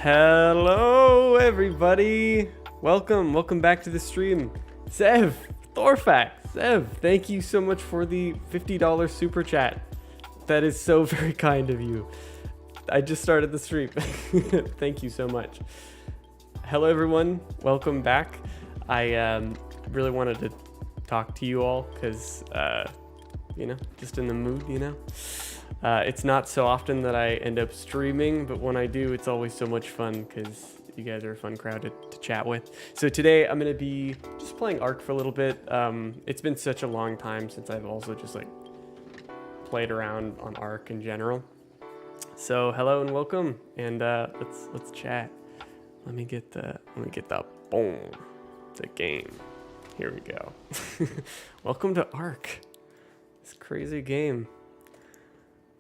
Hello, everybody. Welcome back to the stream. Zev, Thorfax, Zev, thank you so much for the $50 super chat. That is so very kind of you. I just started the stream. Thank you so much. Hello, everyone. Welcome back. I really wanted to talk to you all because, just in the mood, It's not so often that I end up streaming, but when I do, it's always so much fun because you guys are a fun crowd to chat with. So today I'm going to be just playing ARK for a little bit. It's been such a long time since I've also just played around on ARK in general. So hello and welcome, and let's chat. Let me get the boom. It's a game. Here we go. Welcome to ARK. This crazy game.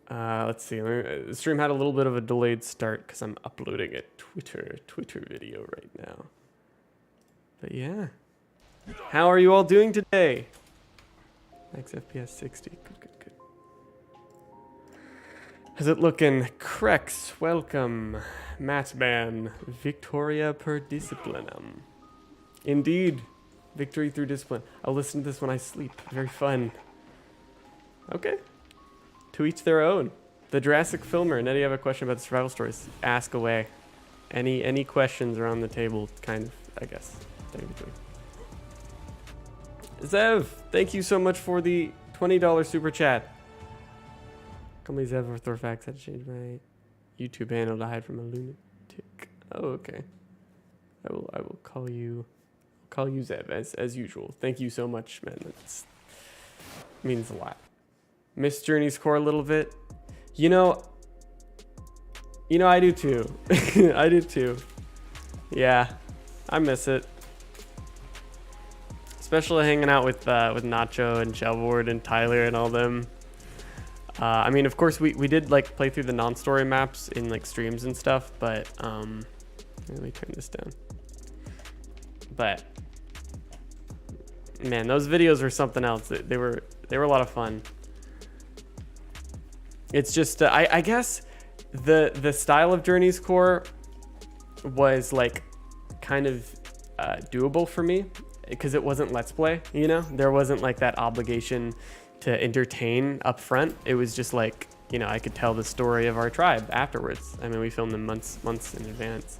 Let's see. The stream had a little bit of a delayed start because I'm uploading a Twitter video right now. But yeah, how are you all doing today? Max FPS 60. Good. How's it looking? Crex, welcome. Mattman, Victoria per disciplinum. Indeed, victory through discipline. I'll listen to this when I sleep. Very fun. Okay. To each their own. The Jurassic Filmer. Nettie, you have a question about the survival stories? Ask away. Any questions around the table, kind of, I guess. Technically. Zev, thank you so much for the $20 super chat. Call me Zev or Thorfax. I had to change my YouTube handle to hide from a lunatic. Oh, okay. I will call you Zev as usual. Thank you so much, man. That means a lot. Miss Journey's core a little bit. I do too. I do too. Yeah, I miss it. Especially hanging out with Nacho and Shelboard and Tyler and all them. Of course we did play through the non-story maps in streams and stuff, but let me turn this down. But man, those videos were something else. They were a lot of fun. It's just I guess the style of Journey's Core was kind of doable for me because it wasn't Let's Play, there wasn't that obligation to entertain up front. It was just I could tell the story of our tribe afterwards. We filmed them months in advance.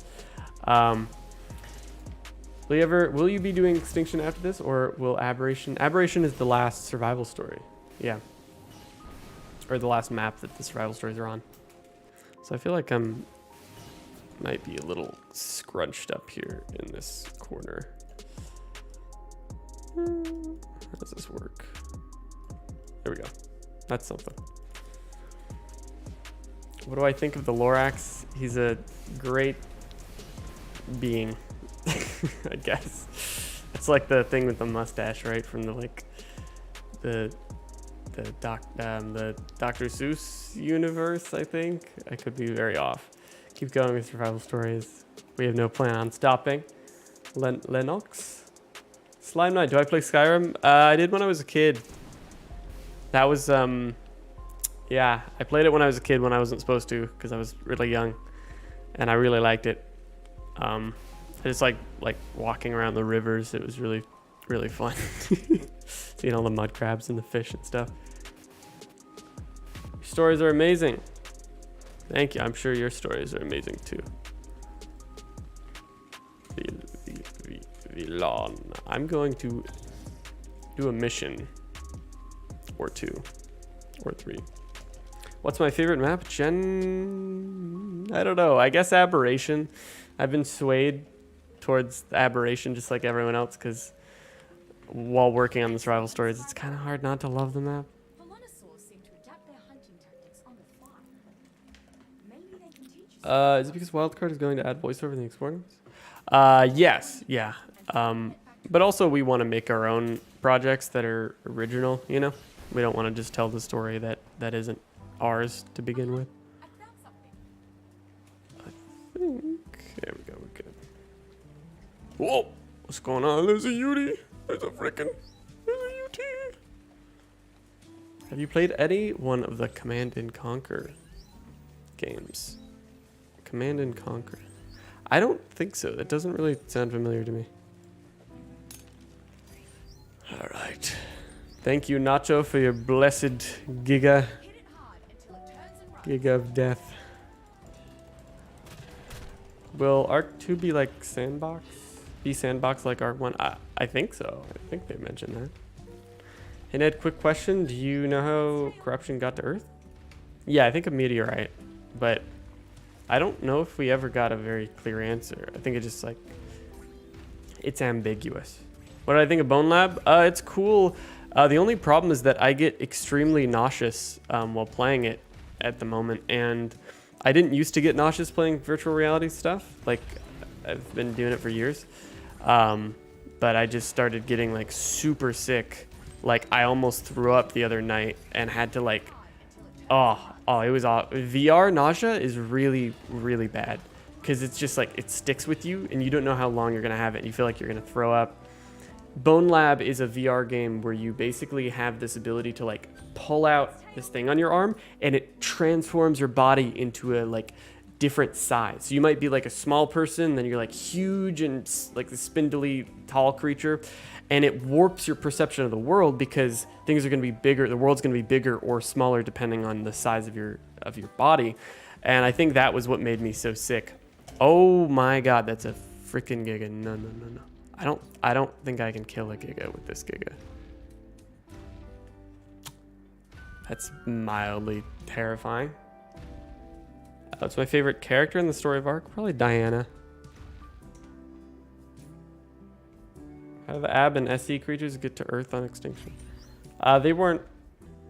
Will you be doing Extinction after this, or will Aberration? Aberration is the last survival story. Yeah. Or the last map that the survival stories are on. So I feel like might be a little scrunched up here in this corner. How does this work? There we go. That's something. What do I think of the Lorax? He's a great being, I guess. It's the thing with the mustache, right? From the Dr. Seuss universe, I think. I could be very off. Keep going with survival stories. We have no plan on stopping. Lennox? Slime Knight. Do I play Skyrim? I did when I was a kid. That was, yeah, I played it when I was a kid when I wasn't supposed to because I was really young. And I really liked it. I just like walking around the rivers. It was really, really fun. Seeing all the mud crabs and the fish and stuff. Your stories are amazing. Thank you. I'm sure your stories are amazing too. Vilon. I'm going to do a mission or 2 or 3. What's my favorite map? I don't know. I guess Aberration. I've been swayed towards Aberration just like everyone else because while working on the survival stories, it's kind of hard not to love the map. Is it because Wildcard is going to add voiceover in the exploring? Yes, yeah. But also we want to make our own projects that are original, We don't want to just tell the story that isn't ours to begin with. I think... There we go, we're good. Whoa! What's going on? There's a Yudi! There's a UT! Have you played any one of the Command and Conquer games? Command and Conquer. I don't think so. That doesn't really sound familiar to me. All right. Thank you, Nacho, for your blessed Giga of death. Will ARK 2 be like sandbox? Be sandbox like ARK 1? I think so. I think they mentioned that. Hey Ned, quick question. Do you know how corruption got to Earth? Yeah, I think a meteorite. But I don't know if we ever got a very clear answer. I think it's just like, it's ambiguous. What do I think of Bone Lab? It's cool. The only problem is that I get extremely nauseous while playing it at the moment. And I didn't used to get nauseous playing virtual reality stuff. Like, I've been doing it for years. But I just started getting like super sick. Like, I almost threw up the other night and had to like, it was VR nausea is really, really bad. Because it's just like, it sticks with you and you don't know how long you're going to have it. And you feel like you're going to throw up. Bone Lab is a VR game where you basically have this ability to like pull out this thing on your arm and it transforms your body into a like different size. So you might be like a small person, then you're like huge and like the spindly tall creature, and it warps your perception of the world because things are going to be bigger. The world's going to be bigger or smaller depending on the size of your body. And I think that was what made me so sick. Oh my God, that's a freaking Giga. No. I don't think I can kill a Giga with this Giga. That's mildly terrifying. That's my favorite character in the story of ARK. Probably Diana. How do the AB and SE creatures get to Earth on extinction? They weren't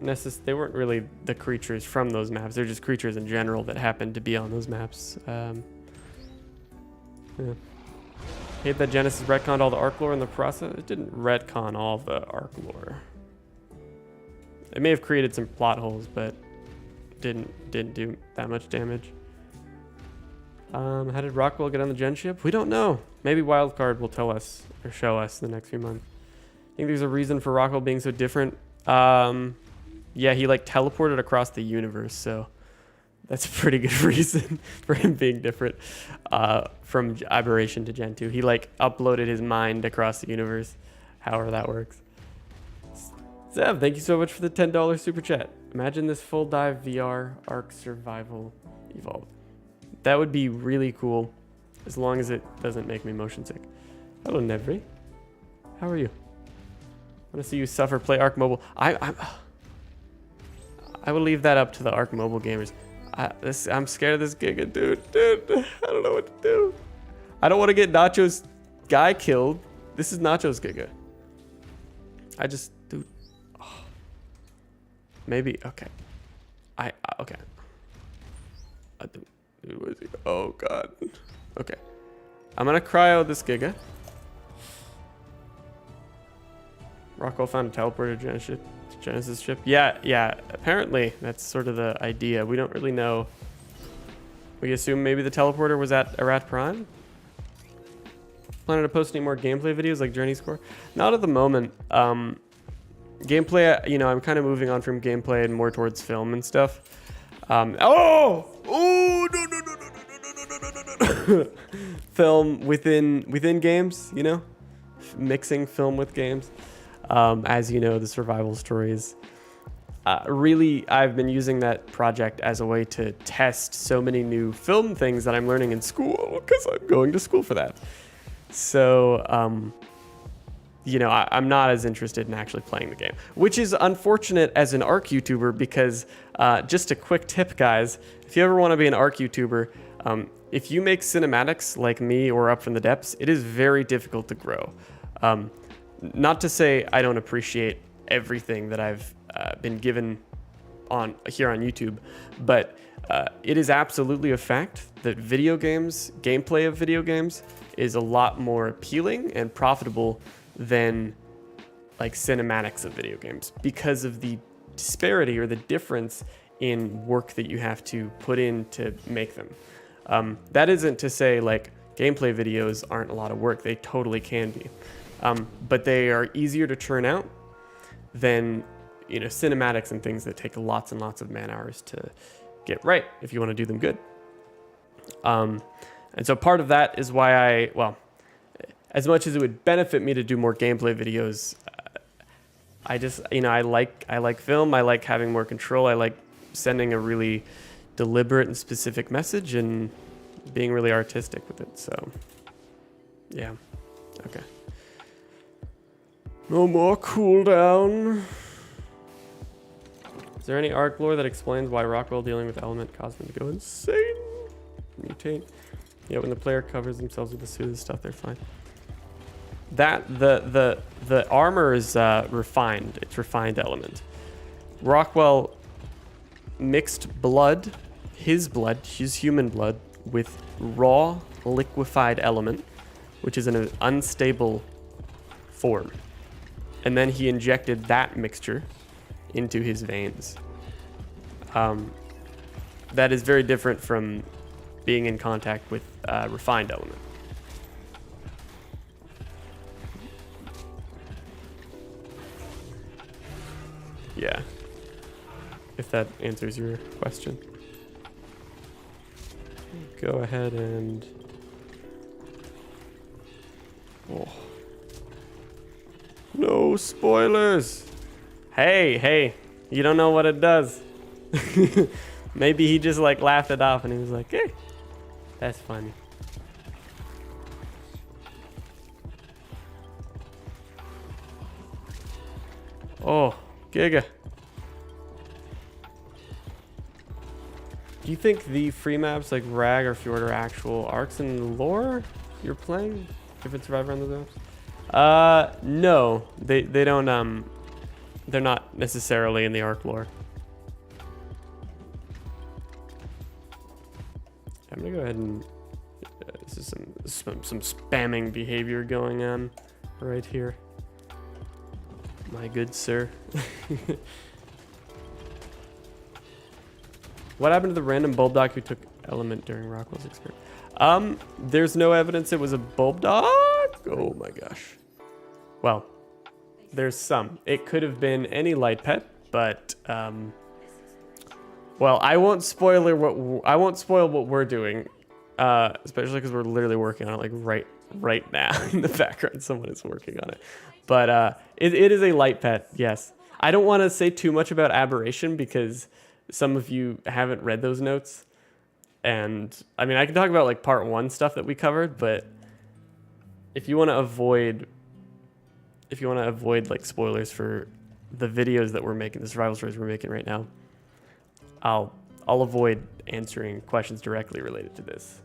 really the creatures from those maps. They're just creatures in general that happened to be on those maps. Yeah. Hate that Genesis retconned all the ARK lore in the process. It didn't retcon all of the ARK lore. It may have created some plot holes, but didn't do that much damage. How did Rockwell get on the gen ship? We don't know. Maybe Wildcard will tell us or show us in the next few months. I think there's a reason for Rockwell being so different. Yeah, he like teleported across the universe, so that's a pretty good reason for him being different from Aberration to Gen 2. He like uploaded his mind across the universe, however that works. Zev, thank you so much for the $10 super chat. Imagine this full dive VR ARK survival evolve. That would be really cool, as long as it doesn't make me motion sick. Hello, Nevri. How are you? I want to see you suffer. Play ARK Mobile. I will leave that up to the ARK Mobile gamers. I'm scared of this Giga, dude. I don't know what to do. I don't want to get Nacho's guy killed. This is Nacho's Giga. Dude. Oh. Maybe, okay. Okay. Dude, where is he? Oh, God. Okay. I'm going to cryo this Giga. Rockwell found a teleporter Genesis ship. Yeah. Apparently, that's sort of the idea. We don't really know. We assume maybe the teleporter was at Arat Prime. Planning to post any more gameplay videos like Journey Score? Not at the moment. Gameplay, I'm kind of moving on from gameplay and more towards film and stuff. No. Film within games, mixing film with games. As you know, the survival stories. Really, I've been using that project as a way to test so many new film things that I'm learning in school because I'm going to school for that. So, I'm not as interested in actually playing the game, which is unfortunate as an ARK YouTuber because just a quick tip, guys, if you ever want to be an ARK YouTuber, if you make cinematics like me or Up from the Depths, it is very difficult to grow. Not to say I don't appreciate everything that I've been given here on YouTube, but it is absolutely a fact that gameplay of video games is a lot more appealing and profitable than like cinematics of video games because of the disparity or the difference in work that you have to put in to make them. That isn't to say like gameplay videos aren't a lot of work. They totally can be. But they are easier to churn out than cinematics and things that take lots and lots of man hours to get right if you want to do them good. And so part of that is why as much as it would benefit me to do more gameplay videos, I just, I like film. I like having more control. I like sending a really deliberate and specific message and being really artistic with it. So, yeah. Okay. No more cooldown. Is there any ARK lore that explains why Rockwell dealing with element caused them to go insane? Mutate. Yeah, when the player covers themselves with the suit and stuff, they're fine. That the armor is refined. It's refined element. Rockwell mixed blood, his human blood, with raw liquefied element, which is in an unstable form. And then he injected that mixture into his veins. That is very different from being in contact with refined element. Yeah, if that answers your question. Go ahead and... Oh. No spoilers! Hey, you don't know what it does. Maybe he just like laughed it off and he was like, hey, that's funny. Oh, Giga. Do you think the free maps like Rag or Fjord are actual arcs in lore you're playing? Different Survivor on those maps? No. They don't, they're not necessarily in the ARK lore. I'm gonna go ahead and, this is some spamming behavior going on right here. My good sir. What happened to the random bulb dog who took element during Rockwell's experiment? There's no evidence it was a bulb dog. Oh my gosh. Well, there's some. It could have been any light pet, but well, I won't spoil what we're doing, especially because we're literally working on it like right now in the background. Someone is working on it, but it is a light pet. Yes, I don't want to say too much about Aberration because some of you haven't read those notes, and I mean I can talk about like part 1 stuff that we covered, but if you want to avoid like spoilers for the videos that we're making, the survival stories we're making right now, I'll avoid answering questions directly related to this.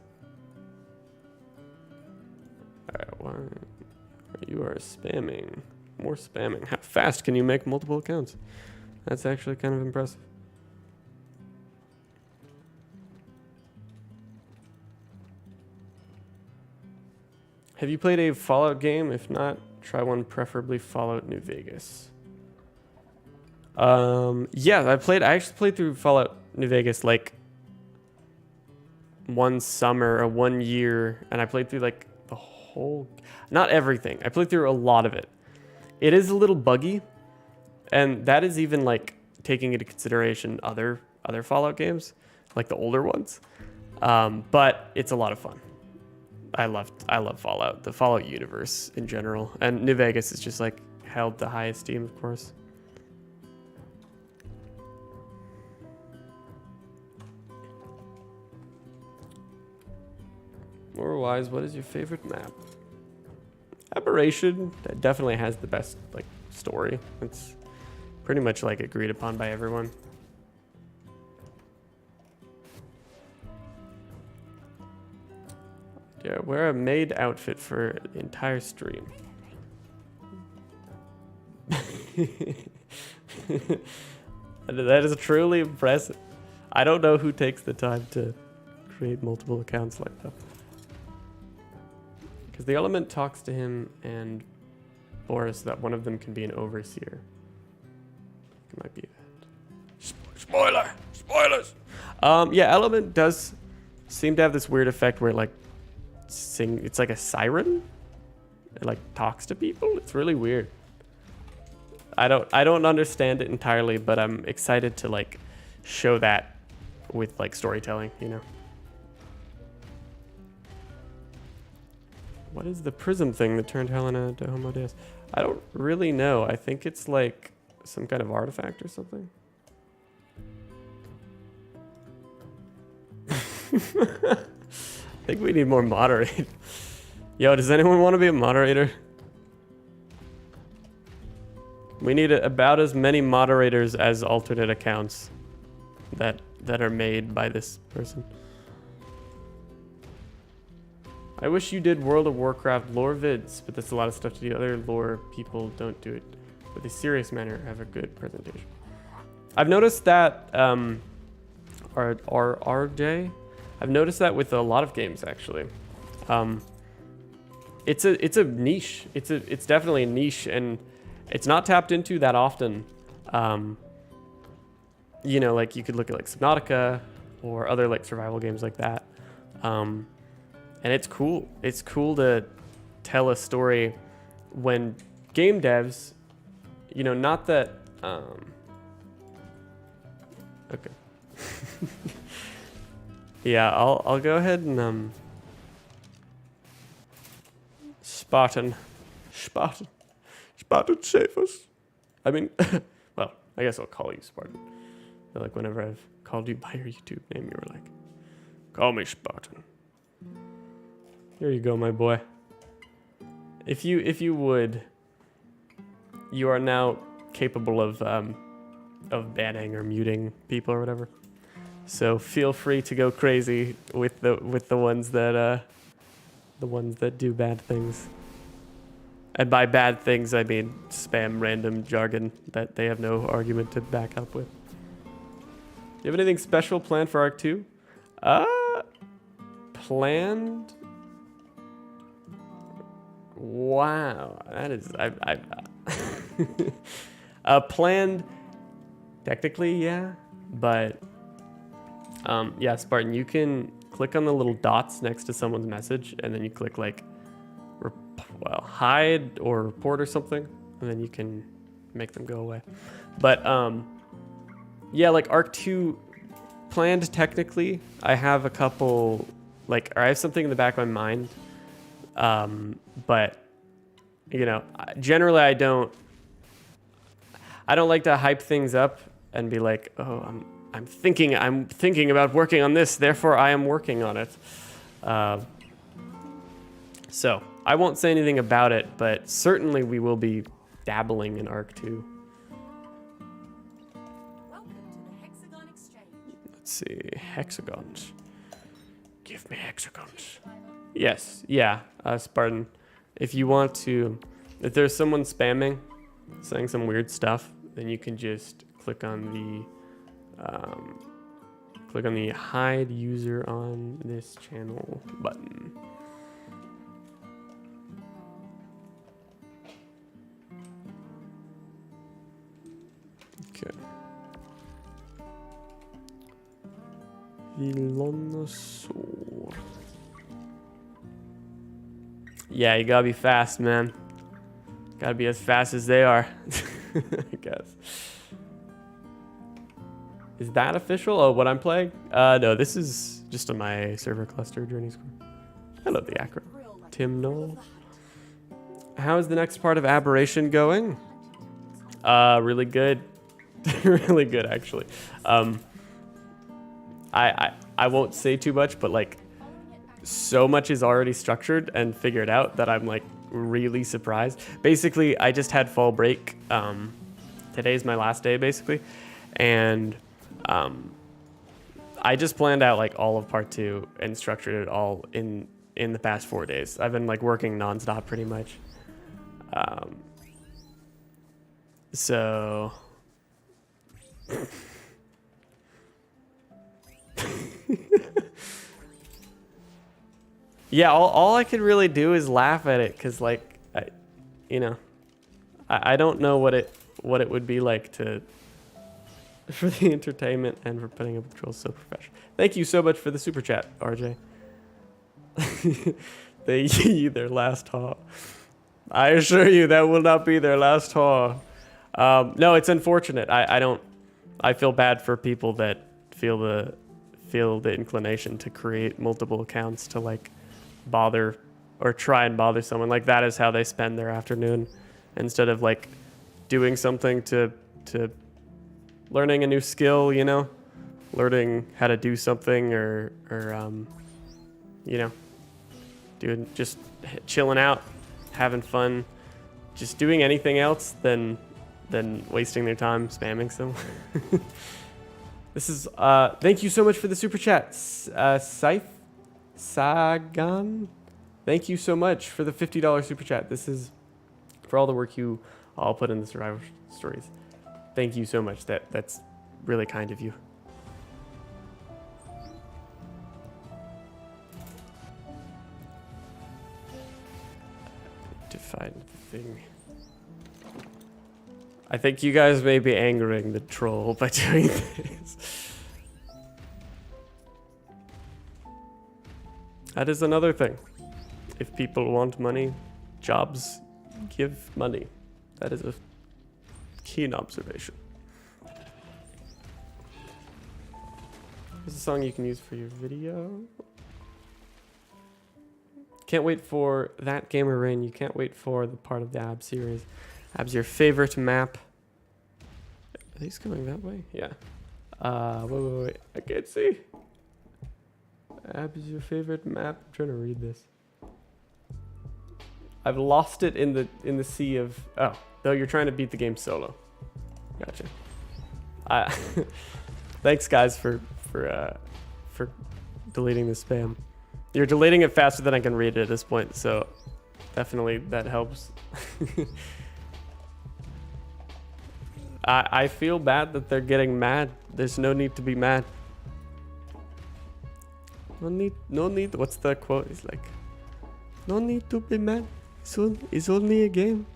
All right, you are spamming. More spamming. How fast can you make multiple accounts? That's actually kind of impressive. Have you played a Fallout game? If not, try one, preferably Fallout New Vegas. Yeah, I actually played through Fallout New Vegas like one summer or 1 year, and I played through like the whole, not everything. I played through a lot of it. It is a little buggy, and that is even like taking into consideration other Fallout games, like the older ones. But it's a lot of fun. I love Fallout, the Fallout universe in general, and New Vegas is just like held the highest esteem, of course. Lore-wise, what is your favorite map? Aberration, that definitely has the best like story. It's pretty much like agreed upon by everyone. Yeah, wear a maid outfit for the entire stream. That is truly impressive. I don't know who takes the time to create multiple accounts like that. Because the element talks to him and Boris that one of them can be an overseer. It might be that. Spoilers! Yeah, element does seem to have this weird effect where like it's like a siren. It like talks to people. It's really weird. I don't understand it entirely, but I'm excited to like show that with like storytelling, you know. What is the prism thing that turned Helena to Homo Deus? I don't really know. I think it's like some kind of artifact or something. I think we need more moderate. Yo, does anyone want to be a moderator? We need about as many moderators as alternate accounts that are made by this person. I wish you did World of Warcraft lore vids, but that's a lot of stuff to do. Other lore people don't do it with a serious manner, have a good presentation. I've noticed that, RJ, I've noticed that with a lot of games actually. It's a niche. It's definitely a niche, and it's not tapped into that often. You know, like you could look at like Subnautica or other like survival games like that. And it's cool. It's cool to tell a story when game devs, you know, not that, okay. Yeah, I'll go ahead and, Spartan, save us. I mean, well, I guess I'll call you Spartan. But like whenever I've called you by your YouTube name, you were like, call me Spartan. Here you go, my boy. If you would, you are now capable of banning or muting people or whatever. So feel free to go crazy with the ones that do bad things. And by bad things, I mean spam random jargon that they have no argument to back up with. Do you have anything special planned for ARK 2? Planned? Wow, that is planned. Technically, yeah, but yeah, Spartan, you can click on the little dots next to someone's message, and then you click like, hide or report or something, and then you can make them go away. But yeah, like ARK 2 planned technically. I have a couple, like, or I have something in the back of my mind. But you know, generally I don't like to hype things up and be like, oh, I'm thinking about working on this, therefore I am working on it. So I won't say anything about it, but certainly we will be dabbling in ARK 2. Welcome to the Hexagon Exchange. Let's see, hexagons. Give me hexagons. Yes, yeah, Spartan. If you want to, if there's someone spamming, saying some weird stuff, then you can just click on the hide user on this channel button. Okay. Vilonosaur. Yeah, you gotta be fast, man. Gotta be as fast as they are, I guess. Is that official? Oh, what I'm playing? No, this is just on my server cluster journey score. I love the acro. Tim Knoll. How is the next part of Aberration going? Really good. Really good, actually. I won't say too much, but like, so much is already structured and figured out that I'm like really surprised. Basically, I just had fall break. Today's my last day basically. And I just planned out like all of part 2 and structured it all in the past 4 days. I've been like working nonstop pretty much. So yeah, all I could really do is laugh at it, because like, I don't know what it would be like for the entertainment and for putting up with trolls so professional. Thank you so much for the super chat, RJ. They yee their last haw. I assure you that will not be their last haw. No, it's unfortunate. I feel bad for people that feel the inclination to create multiple accounts to like bother or try and bother someone. Like that is how they spend their afternoon, instead of like doing something to learning a new skill, you know, learning how to do something, or you know, doing just chilling out, having fun, just doing anything else than wasting their time spamming someone. This is thank you so much for the super chat, Saif Sagan. Thank you so much for the $50 super chat. This is for all the work you all put in the survival stories. Thank you so much. That's really kind of you. To find the thing. I think you guys may be angering the troll by doing this. That is another thing. If people want money, jobs give money. That is a keen observation. Here's a song you can use for your video. Can't wait for that Gamer Rain. You can't wait for the part of the AB series. AB's your favorite map. Are these going that way? Yeah. Wait. I can't see. AB's your favorite map. I'm trying to read this. I've lost it in the sea of... Oh, though you're trying to beat the game solo. Gotcha. Thanks, guys, for deleting the spam. You're deleting it faster than I can read it at this point, so definitely that helps. I feel bad that they're getting mad. There's no need to be mad. No need. What's the quote? It's like, no need to be mad. It's only a game.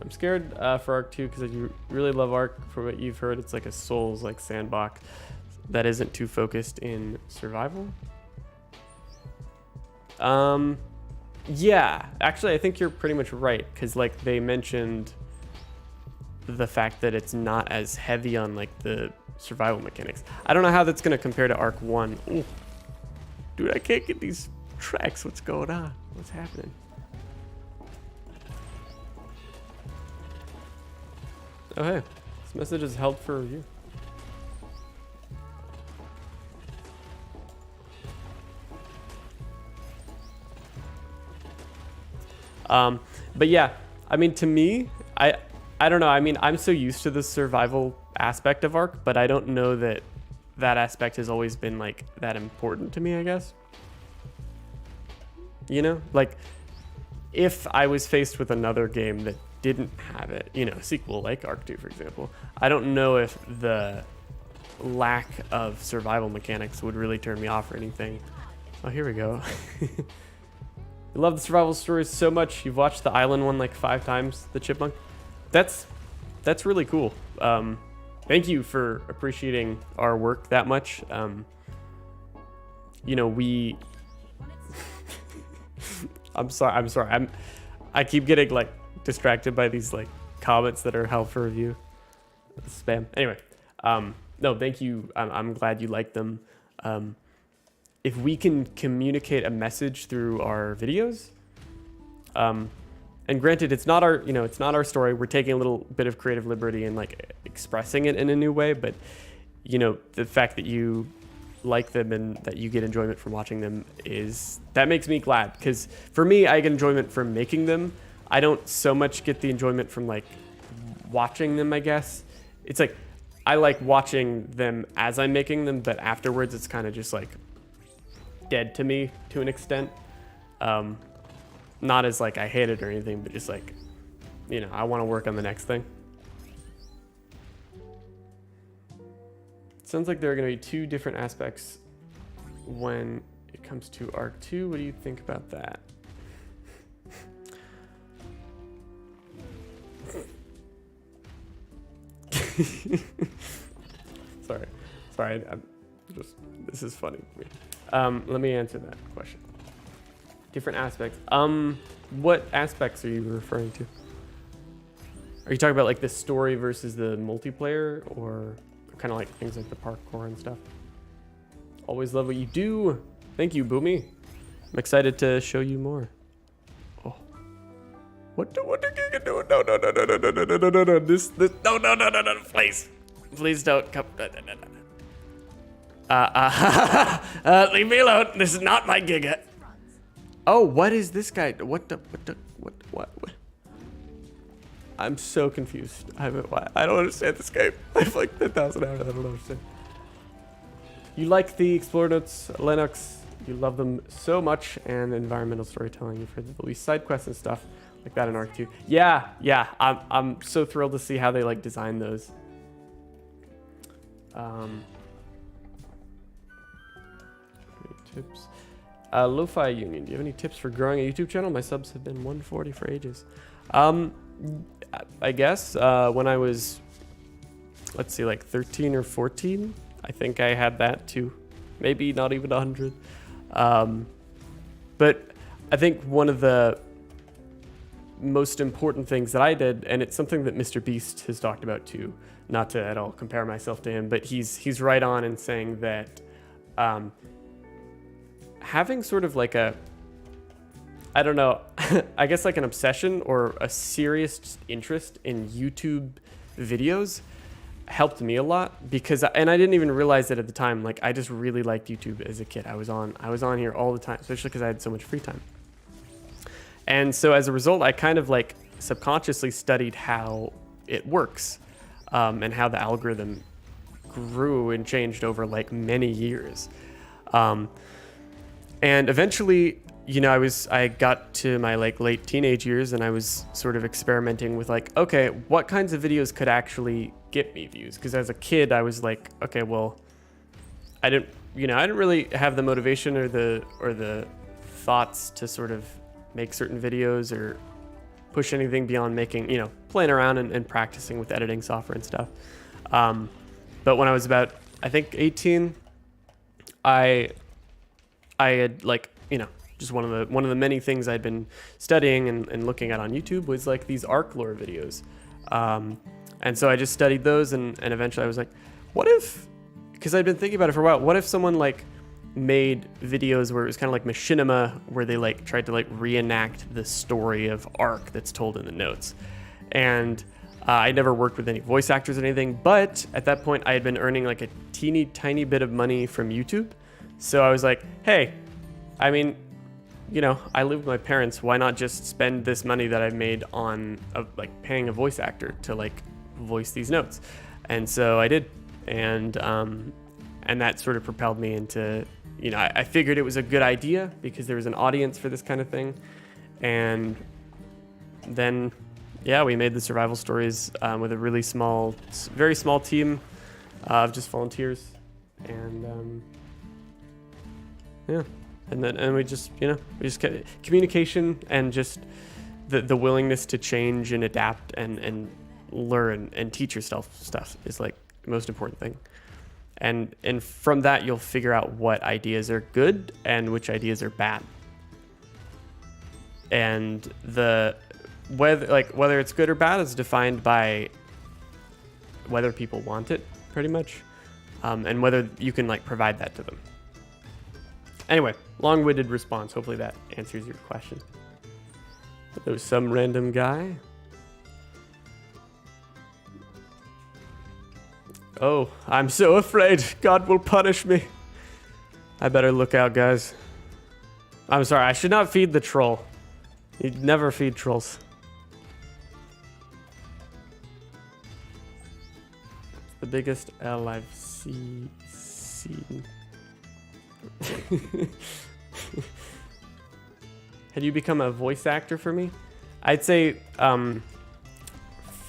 I'm scared for ARK 2 because I really love ARK. For what you've heard, it's like a Souls like sandbox that isn't too focused in survival. Yeah, actually, I think you're pretty much right, because like they mentioned the fact that it's not as heavy on like the survival mechanics. I don't know how that's going to compare to ARK 1. Ooh. Dude, I can't get these tracks. What's going on? What's happening? Oh, hey. This message is held for review. But yeah, I mean, to me, I don't know. I mean, I'm so used to the survival aspect of ARK, but I don't know that that aspect has always been like that important to me, I guess. You know, like if I was faced with another game that didn't have it, you know, a sequel like ARK 2, for example, I don't know if the lack of survival mechanics would really turn me off or anything. Oh, here we go. You love the survival stories so much. You've watched the island one like 5 times, the chipmunk. That's really cool. Thank you for appreciating our work that much. You know, I'm sorry. I keep getting like distracted by these like comments that are held for review. Spam. Anyway, no, thank you. I'm glad you like them. If we can communicate a message through our videos, and granted, it's not our story. We're taking a little bit of creative liberty and like expressing it in a new way. But you know, the fact that you like them and that you get enjoyment from watching them that makes me glad. Because for me, I get enjoyment from making them. I don't so much get the enjoyment from like watching them, I guess. It's like I like watching them as I'm making them, but afterwards it's kind of just like dead to me to an extent. Not as like I hate it or anything, but just like, you know, I want to work on the next thing. Sounds like there are going to be 2 different aspects when it comes to ARK 2. What do you think about that? Sorry, this is funny to me. Let me answer that question. Different aspects. What aspects are you referring to? Are you talking about like the story versus the multiplayer, or kind of like things like the parkour and stuff? Always love what you do. Thank you, Boomy. I'm excited to show you more. Oh. What the giga do? No. This, no. Please don't come. Leave me alone. This is not my giga. Oh, what is this guy? What? I'm so confused. I don't understand this game. I have like 10,000 hours. I don't understand. You like the Explore Notes, Lennox. You love them so much, and environmental storytelling. You've heard the least side quests and stuff like that in ARK 2. Yeah. I'm so thrilled to see how they like design those. Any tips? Lo-Fi Union. Do you have any tips for growing a YouTube channel? My subs have been 140 for ages. I guess when I was, let's see, like 13 or 14, I think I had that too. Maybe not even 100. But I think one of the most important things that I did, and it's something that Mr. Beast has talked about too, not to at all compare myself to him, but he's right on in saying that having sort of like a, I don't know, I guess like an obsession or a serious interest in YouTube videos helped me a lot because, and I didn't even realize it at the time, like I just really liked YouTube as a kid. I was on here all the time, especially because I had so much free time. And so as a result, I kind of like subconsciously studied how it works and how the algorithm grew and changed over like many years. And eventually, you know, I got to my like late teenage years and I was sort of experimenting with like, okay, what kinds of videos could actually get me views? Because as a kid, I was like, okay, well, I didn't really have the motivation or the thoughts to sort of make certain videos or push anything beyond making, you know, playing around and practicing with editing software and stuff. But when I was about, I think 18, I had like, you know, just one of the many things I'd been studying and looking at on YouTube was like these ARK lore videos. And so I just studied those and eventually I was like, what if, because I'd been thinking about it for a while, what if someone like made videos where it was kind of like machinima, where they like tried to like reenact the story of ARK that's told in the notes. And I never worked with any voice actors or anything, but at that point I had been earning like a teeny tiny bit of money from YouTube. So I was like, hey, I mean, you know, I live with my parents. Why not just spend this money that I've made on like paying a voice actor to like voice these notes? And so I did. And that sort of propelled me into, you know, I figured it was a good idea because there was an audience for this kind of thing. And then, yeah, we made the survival stories with a really small, very small team of just volunteers. And yeah. And we just, you know, get communication and just the willingness to change and adapt and learn and teach yourself stuff is like the most important thing. And from that, you'll figure out what ideas are good and which ideas are bad. And whether it's good or bad is defined by whether people want it, pretty much, and whether you can like provide that to them. Anyway, long-winded response. Hopefully that answers your question. There was some random guy. Oh, I'm so afraid God will punish me. I better look out, guys. I'm sorry, I should not feed the troll. You'd never feed trolls. It's the biggest L I've seen. Had you become a voice actor for me? I'd say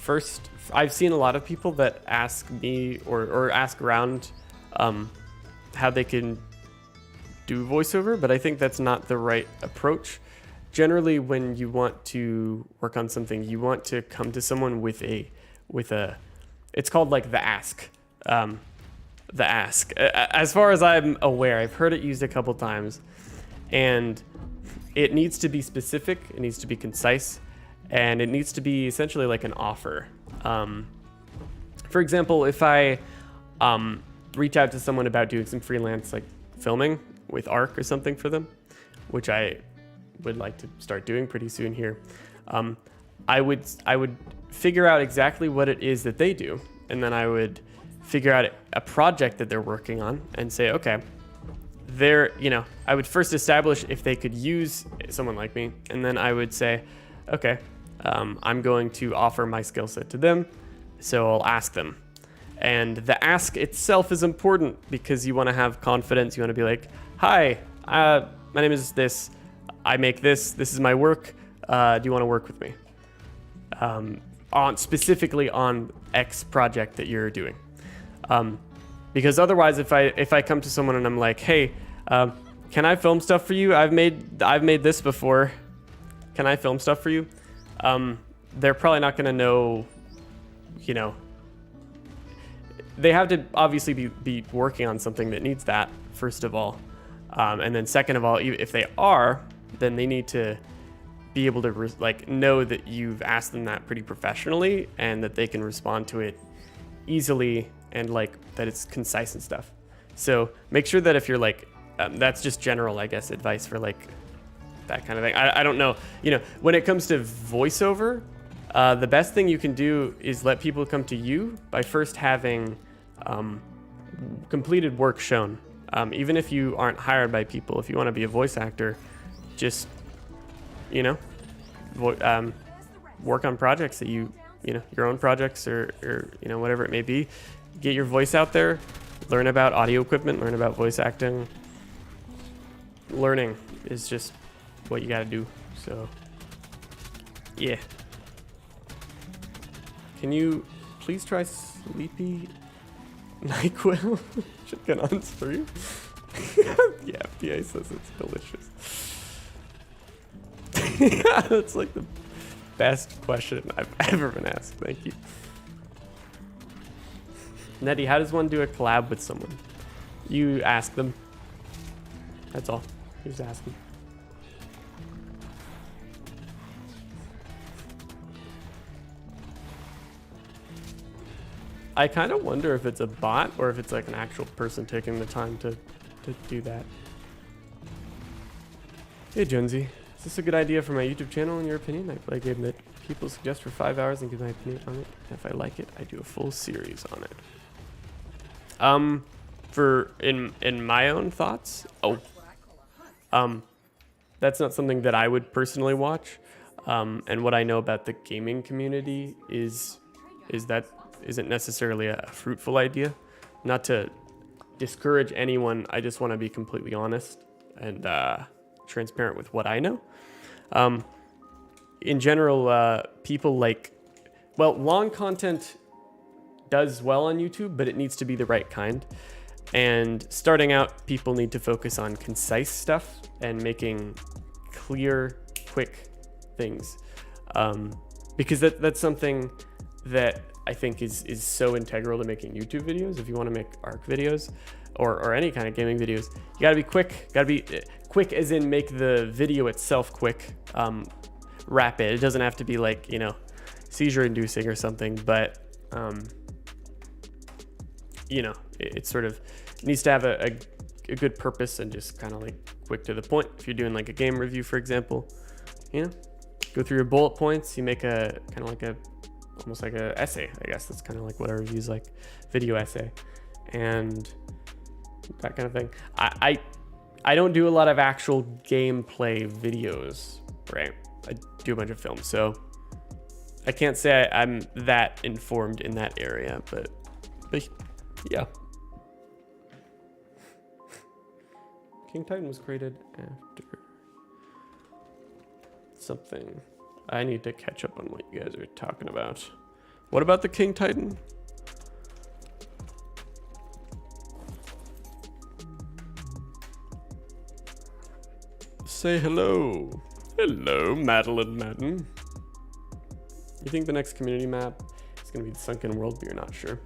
first, I've seen a lot of people that ask me or ask around how they can do voiceover, but I think that's not the right approach. Generally, when you want to work on something, you want to come to someone with a it's called like the ask. The ask. As far as I'm aware, I've heard it used a couple times, and it needs to be specific, it needs to be concise, and it needs to be essentially like an offer. For example, if I reach out to someone about doing some freelance like filming with ARK or something for them, which I would like to start doing pretty soon here. I would figure out exactly what it is that they do, and then I would figure out a project that they're working on and say, okay, I would first establish if they could use someone like me, and then I would say, okay, I'm going to offer my skill set to them, so I'll ask them. And the ask itself is important because you want to have confidence. You want to be like, hi, my name is this, I make this is my work, do you want to work with me? Specifically on X project that you're doing. Because otherwise, if I come to someone and I'm like, hey, can I film stuff for you? I've made this before. Can I film stuff for you? They're probably not going to know, they have to obviously be working on something that needs that, first of all. And then second of all, if they are, then they need to be able to know that you've asked them that pretty professionally and that they can respond to it easily and that it's concise and stuff. So make sure that if you're that's just general, I guess, advice for that kind of thing. I don't know. When it comes to voiceover, the best thing you can do is let people come to you by first having completed work shown. Even if you aren't hired by people, if you want to be a voice actor, just, work on projects that your own projects or whatever it may be. Get your voice out there, learn about audio equipment, learn about voice acting. Learning is just what you got to do. So, yeah. Can you please try Sleepy NyQuil? Chicken on stream? Yeah, PA says it's delicious. That's the best question I've ever been asked. Thank you. Nettie, how does one do a collab with someone? You ask them. That's all. You just ask them. I kind of wonder if it's a bot or if it's an actual person taking the time to do that. Hey Jonesy, is this a good idea for my YouTube channel in your opinion? I play a game that people suggest for 5 hours and give my opinion on it. And if I like it, I do a full series on it. In my own thoughts, that's not something that I would personally watch. And what I know about the gaming community is that isn't necessarily a fruitful idea. Not to discourage anyone, I just want to be completely honest and transparent with what I know. In general, people long content does well on YouTube, but it needs to be the right kind. And starting out, people need to focus on concise stuff and making clear, quick things. Because that's something that I think is so integral to making YouTube videos. If you want to make ARK videos or any kind of gaming videos, you gotta be quick. Gotta be quick as in make the video itself quick, rapid. It doesn't have to be seizure inducing or something, but it sort of needs to have a good purpose and just kind of quick to the point. If you're doing a game review, for example, go through your bullet points, you make a kind of almost like a essay, I guess. That's kind of what a review's like, video essay and that kind of thing. I don't do a lot of actual gameplay videos, right? I do a bunch of films, so I can't say I'm that informed in that area, but yeah. King Titan was created after something. I need to catch up on what you guys are talking about. What about the King Titan? Say hello. Hello, Madeline Madden. You think the next community map is going to be the Sunken World, but you're not sure?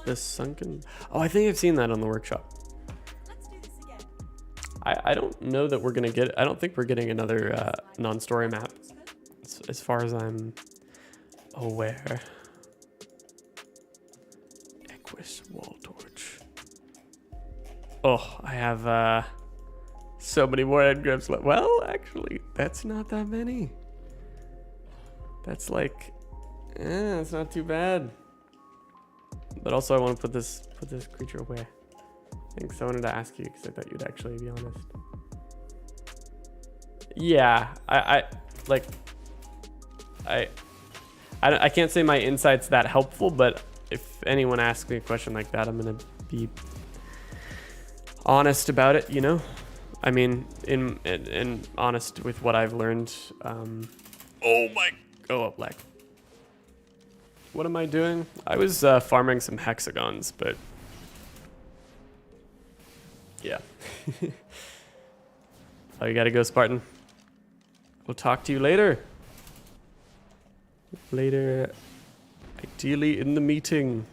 The Sunken... Oh, I think I've seen that on the workshop. Let's do this again. I don't know that we're going to get... I don't think we're getting another non-story map, as far as I'm aware. Equus Wall Torch. Oh, I have so many more engrams left. Well, actually, that's not that many. That's like, that's not too bad. But also, I want to put this creature away. Thanks. I wanted to ask you because I thought you'd actually be honest. Yeah, I can't say my insight's that helpful, but if anyone asks me a question like that, I'm gonna be honest about it, you know? I mean, in honest with what I've learned. Oh, black. What am I doing? I was farming some hexagons, but yeah. Oh, you gotta go, Spartan. We'll talk to you later. Later, ideally in the meeting.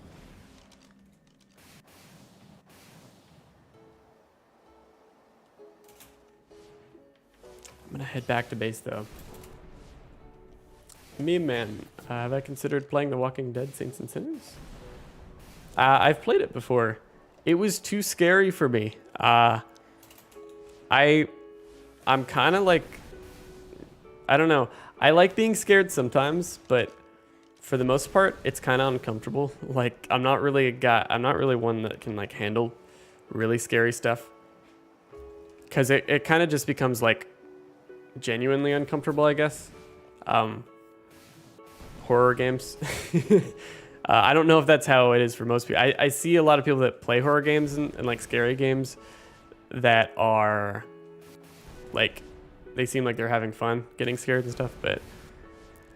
I'm gonna head back to base though. Me, man, have I considered playing The Walking Dead Saints and Sinners? I've played it before. It was too scary for me. I'm kind of like, I don't know. I like being scared sometimes, but for the most part, it's kind of uncomfortable. Like, I'm not really one that can like handle really scary stuff. Cause it kind of just becomes like genuinely uncomfortable, I guess. Horror games. I don't know if that's how it is for most people. I see a lot of people that play horror games and like scary games that are like, they seem like they're having fun getting scared and stuff, but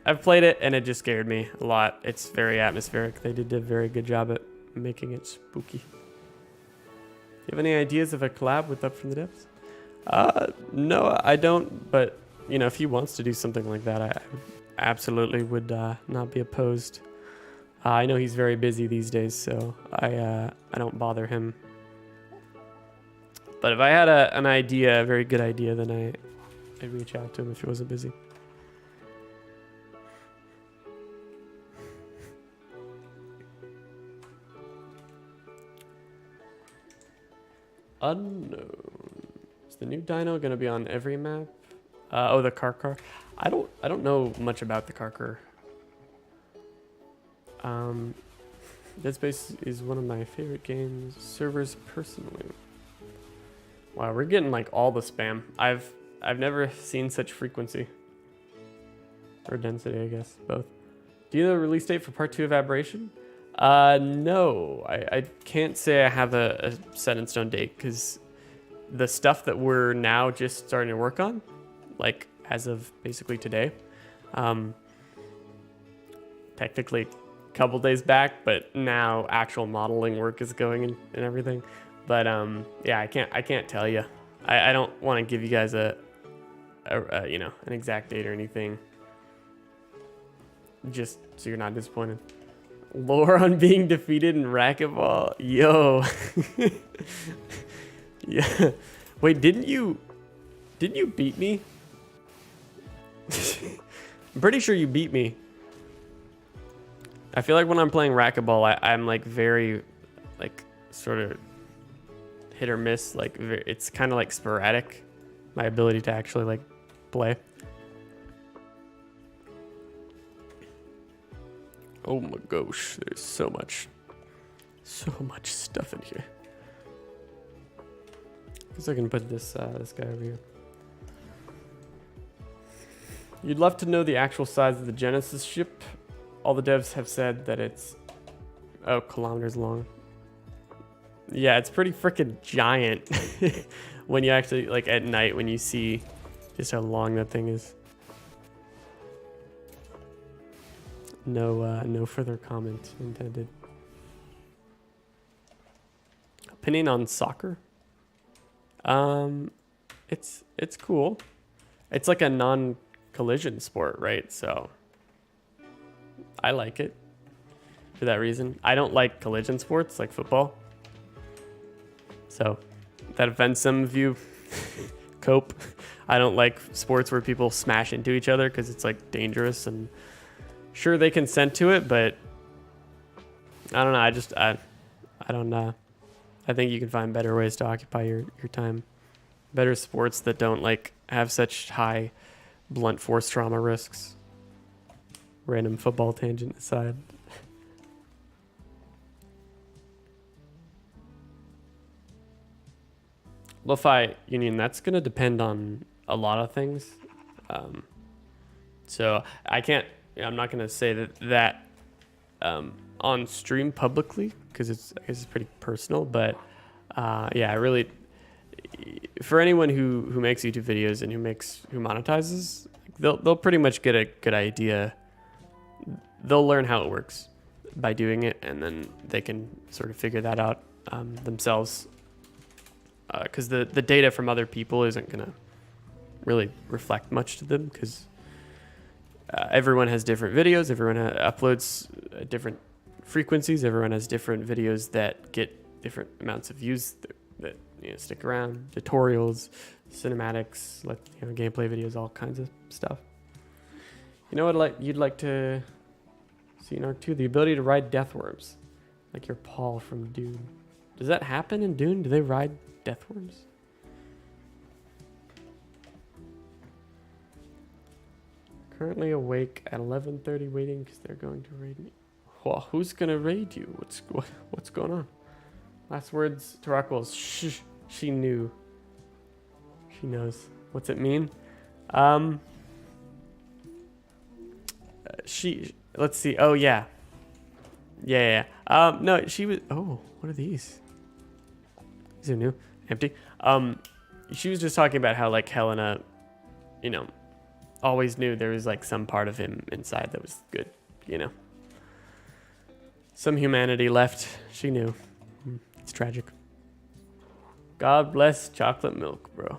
I've played it and it just scared me a lot. It's very atmospheric. They did a very good job at making it spooky. Do you have any ideas of a collab with Up from the Depths? No, I don't, but you know, if he wants to do something like that, I absolutely would not be opposed. I know he's very busy these days, so I don't bother him. But if I had an idea, a very good idea, then I'd reach out to him if he wasn't busy. Unknown. Is the new dino gonna be on every map? Oh, the car. I don't know much about the car. Dead Space is one of my favorite games servers personally. Wow, we're getting like all the spam. I've never seen such frequency. Or density, I guess, both. Do you know the release date for part 2 of Aberration? No, I can't say I have a set in stone date because the stuff that we're now just starting to work on, like as of basically today, technically a couple days back, but now actual modeling work is going and everything. But yeah, I can't tell you. I don't want to give you guys a you know, an exact date or anything, just so you're not disappointed. Lore on being defeated in racquetball, yo. Yeah. Wait, didn't you beat me? I'm pretty sure you beat me. I feel like when I'm playing racquetball, I'm like very, like, sort of hit or miss. Like, it's kind of like sporadic, my ability to actually like play. Oh my gosh, there's so much stuff in here. I guess I can put this guy over here. You'd love to know the actual size of the Genesis ship. All the devs have said that it's kilometers long. Yeah, it's pretty freaking giant when you actually, like, at night when you see just how long that thing is. No further comment intended. Opinion on soccer? It's cool. It's like a non-collision sport, right? So I like it for that reason. I don't like collision sports like football. So that offends some of you. Cope. I don't like sports where people smash into each other because it's like dangerous, and sure they consent to it, but I don't know. I I think you can find better ways to occupy your time. Better sports that don't like have such high blunt force trauma risks. Random football tangent aside. Lo-fi union, that's going to depend on a lot of things. So I'm not going to say that on stream publicly because I guess it's pretty personal, but yeah, really for anyone who makes YouTube videos and who monetizes, they'll pretty much get a good idea. They'll learn how it works by doing it, and then they can sort of figure that out themselves. Because the data from other people isn't going to really reflect much to them, because everyone has different videos, everyone uploads different frequencies, everyone has different videos that get different amounts of views that stick around, tutorials, cinematics, gameplay videos, all kinds of stuff. You know what you'd like to see in ARK 2? The ability to ride deathworms, like your Paul from Dune. Does that happen in Dune? Do they ride deathworms? Currently awake at 11:30, waiting because they're going to raid me. Well, who's gonna raid you? What's going on? Last words to Rockwell is shh. She knew. She knows. What's it mean? Let's see. Oh yeah. Yeah. No, she was. Oh, what are these? These are new. Empty. She was just talking about how like Helena, always knew there was like some part of him inside that was good. Some humanity left. She knew. It's tragic. God bless chocolate milk, bro.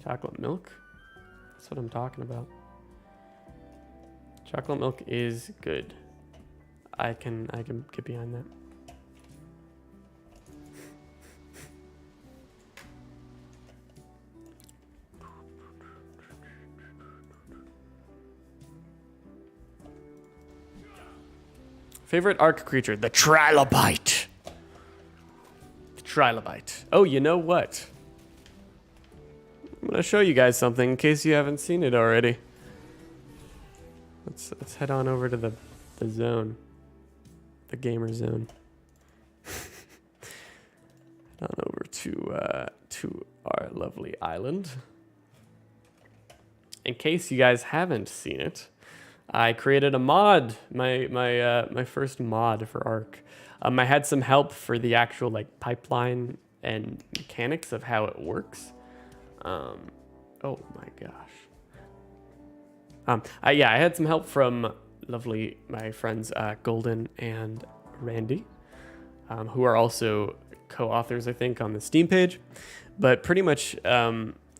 Chocolate milk? That's what I'm talking about. Chocolate milk is good. I can get behind that. Favorite ARK creature? The trilobite. Oh, you know what? I'm gonna show you guys something in case you haven't seen it already. Let's head on over to the zone, the gamer zone. Head on over to our lovely island. In case you guys haven't seen it, I created a mod, my first mod for ARK. I had some help for the actual pipeline and mechanics of how it works. Oh my gosh. I had some help from my friends Golden and Randy, who are also co-authors, I think, on the Steam page. But pretty much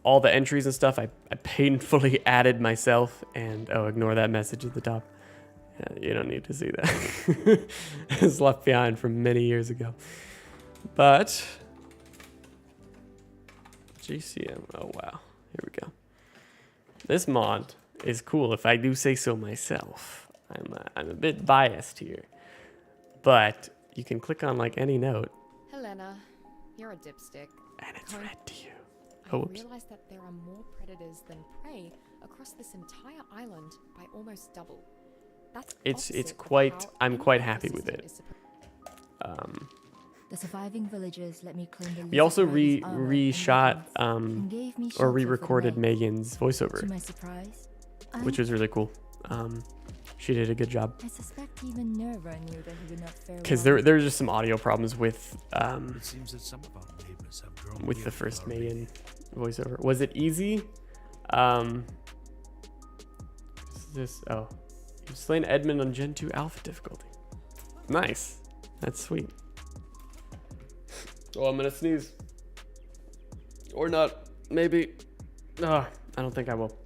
all the entries and stuff I painfully added myself, and ignore that message at the top. You don't need to see that. It's left behind from many years ago. But GCM, oh wow, here we go. This mod is cool, if I do say so myself. I'm a bit biased here, but you can click on any note. Helena, you're a dipstick. And it's read to you. I realize that there are more predators than prey across this entire island by almost double. That's I'm quite happy with it. The surviving villagers let me claim the we also reshot or re-recorded Megan's voiceover, to my surprise, which was really cool. She did a good job. I suspect even Nerva knew that he would not fare Because well. there were just some audio problems with It seems that some of our neighbors have grown with the weary first of our Megan voiceover. Was it easy? You've slain Edmund on Gen 2 Alpha difficulty. Nice. That's sweet. Oh, I'm gonna sneeze. Or not. Maybe. I don't think I will.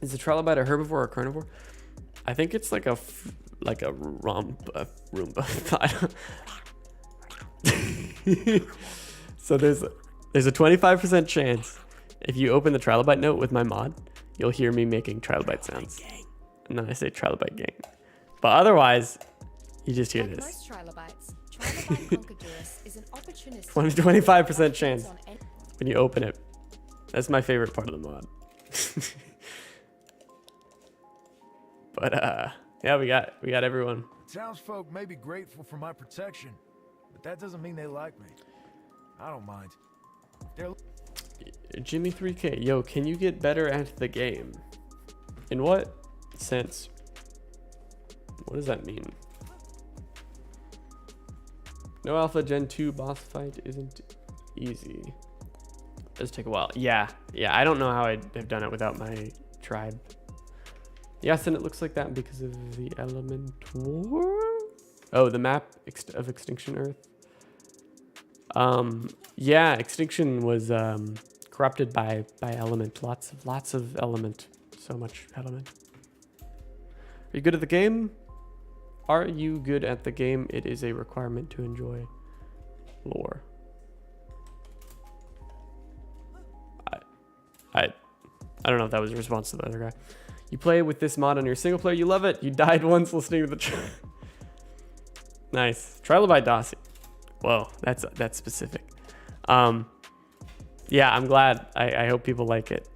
Is the trilobite a herbivore or a carnivore? I think it's like a Roomba. So there's a 25% chance if you open the trilobite note with my mod, you'll hear me making trilobite sounds. And then I say trilobite gang. But otherwise, you just hear Like this. most trilobites, Conquerorus is an opportunist 25% chance on any- when you open it. That's my favorite part of the mod. But yeah, we got everyone. Townsfolk may be grateful for my protection, but that doesn't mean they like me. I don't mind. They're Jimmy 3K, yo, can you get better at the game? In what sense? What does that mean? No Alpha Gen 2 boss fight isn't easy. It does take a while. Yeah, I don't know how I'd have done it without my tribe. Yes, and it looks like that because of the element war. Oh, the map of Extinction Earth. Yeah, Extinction was corrupted by element. Lots of element. So much element. Are you good at the game? Are you good at the game? It is a requirement to enjoy lore. I don't know if that was a response to the other guy. You play with this mod on your single player, you love it. You died once listening to the Nice. Trilobite Dossi. Whoa, that's specific. Yeah, I'm glad. I hope people like it.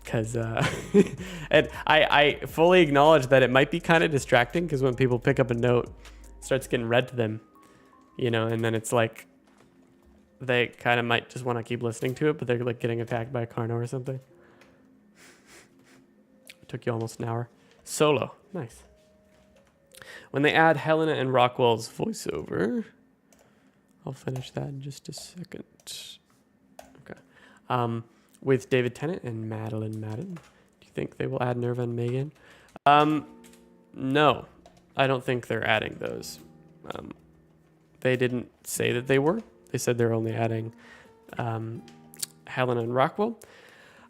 Because and I fully acknowledge that it might be kind of distracting because when people pick up a note, it starts getting read to them, you know, and then it's like they kind of might just want to keep listening to it, but they're like getting attacked by a Carno or something. It took you almost an hour. Solo, nice. When they add Helena and Rockwell's voiceover, I'll finish that in just a second. Okay. With David Tennant and Madeline Madden, do you think they will add Nerva and Megan? No, I don't think they're adding those. They didn't say that they were. They said they're only adding Helena and Rockwell.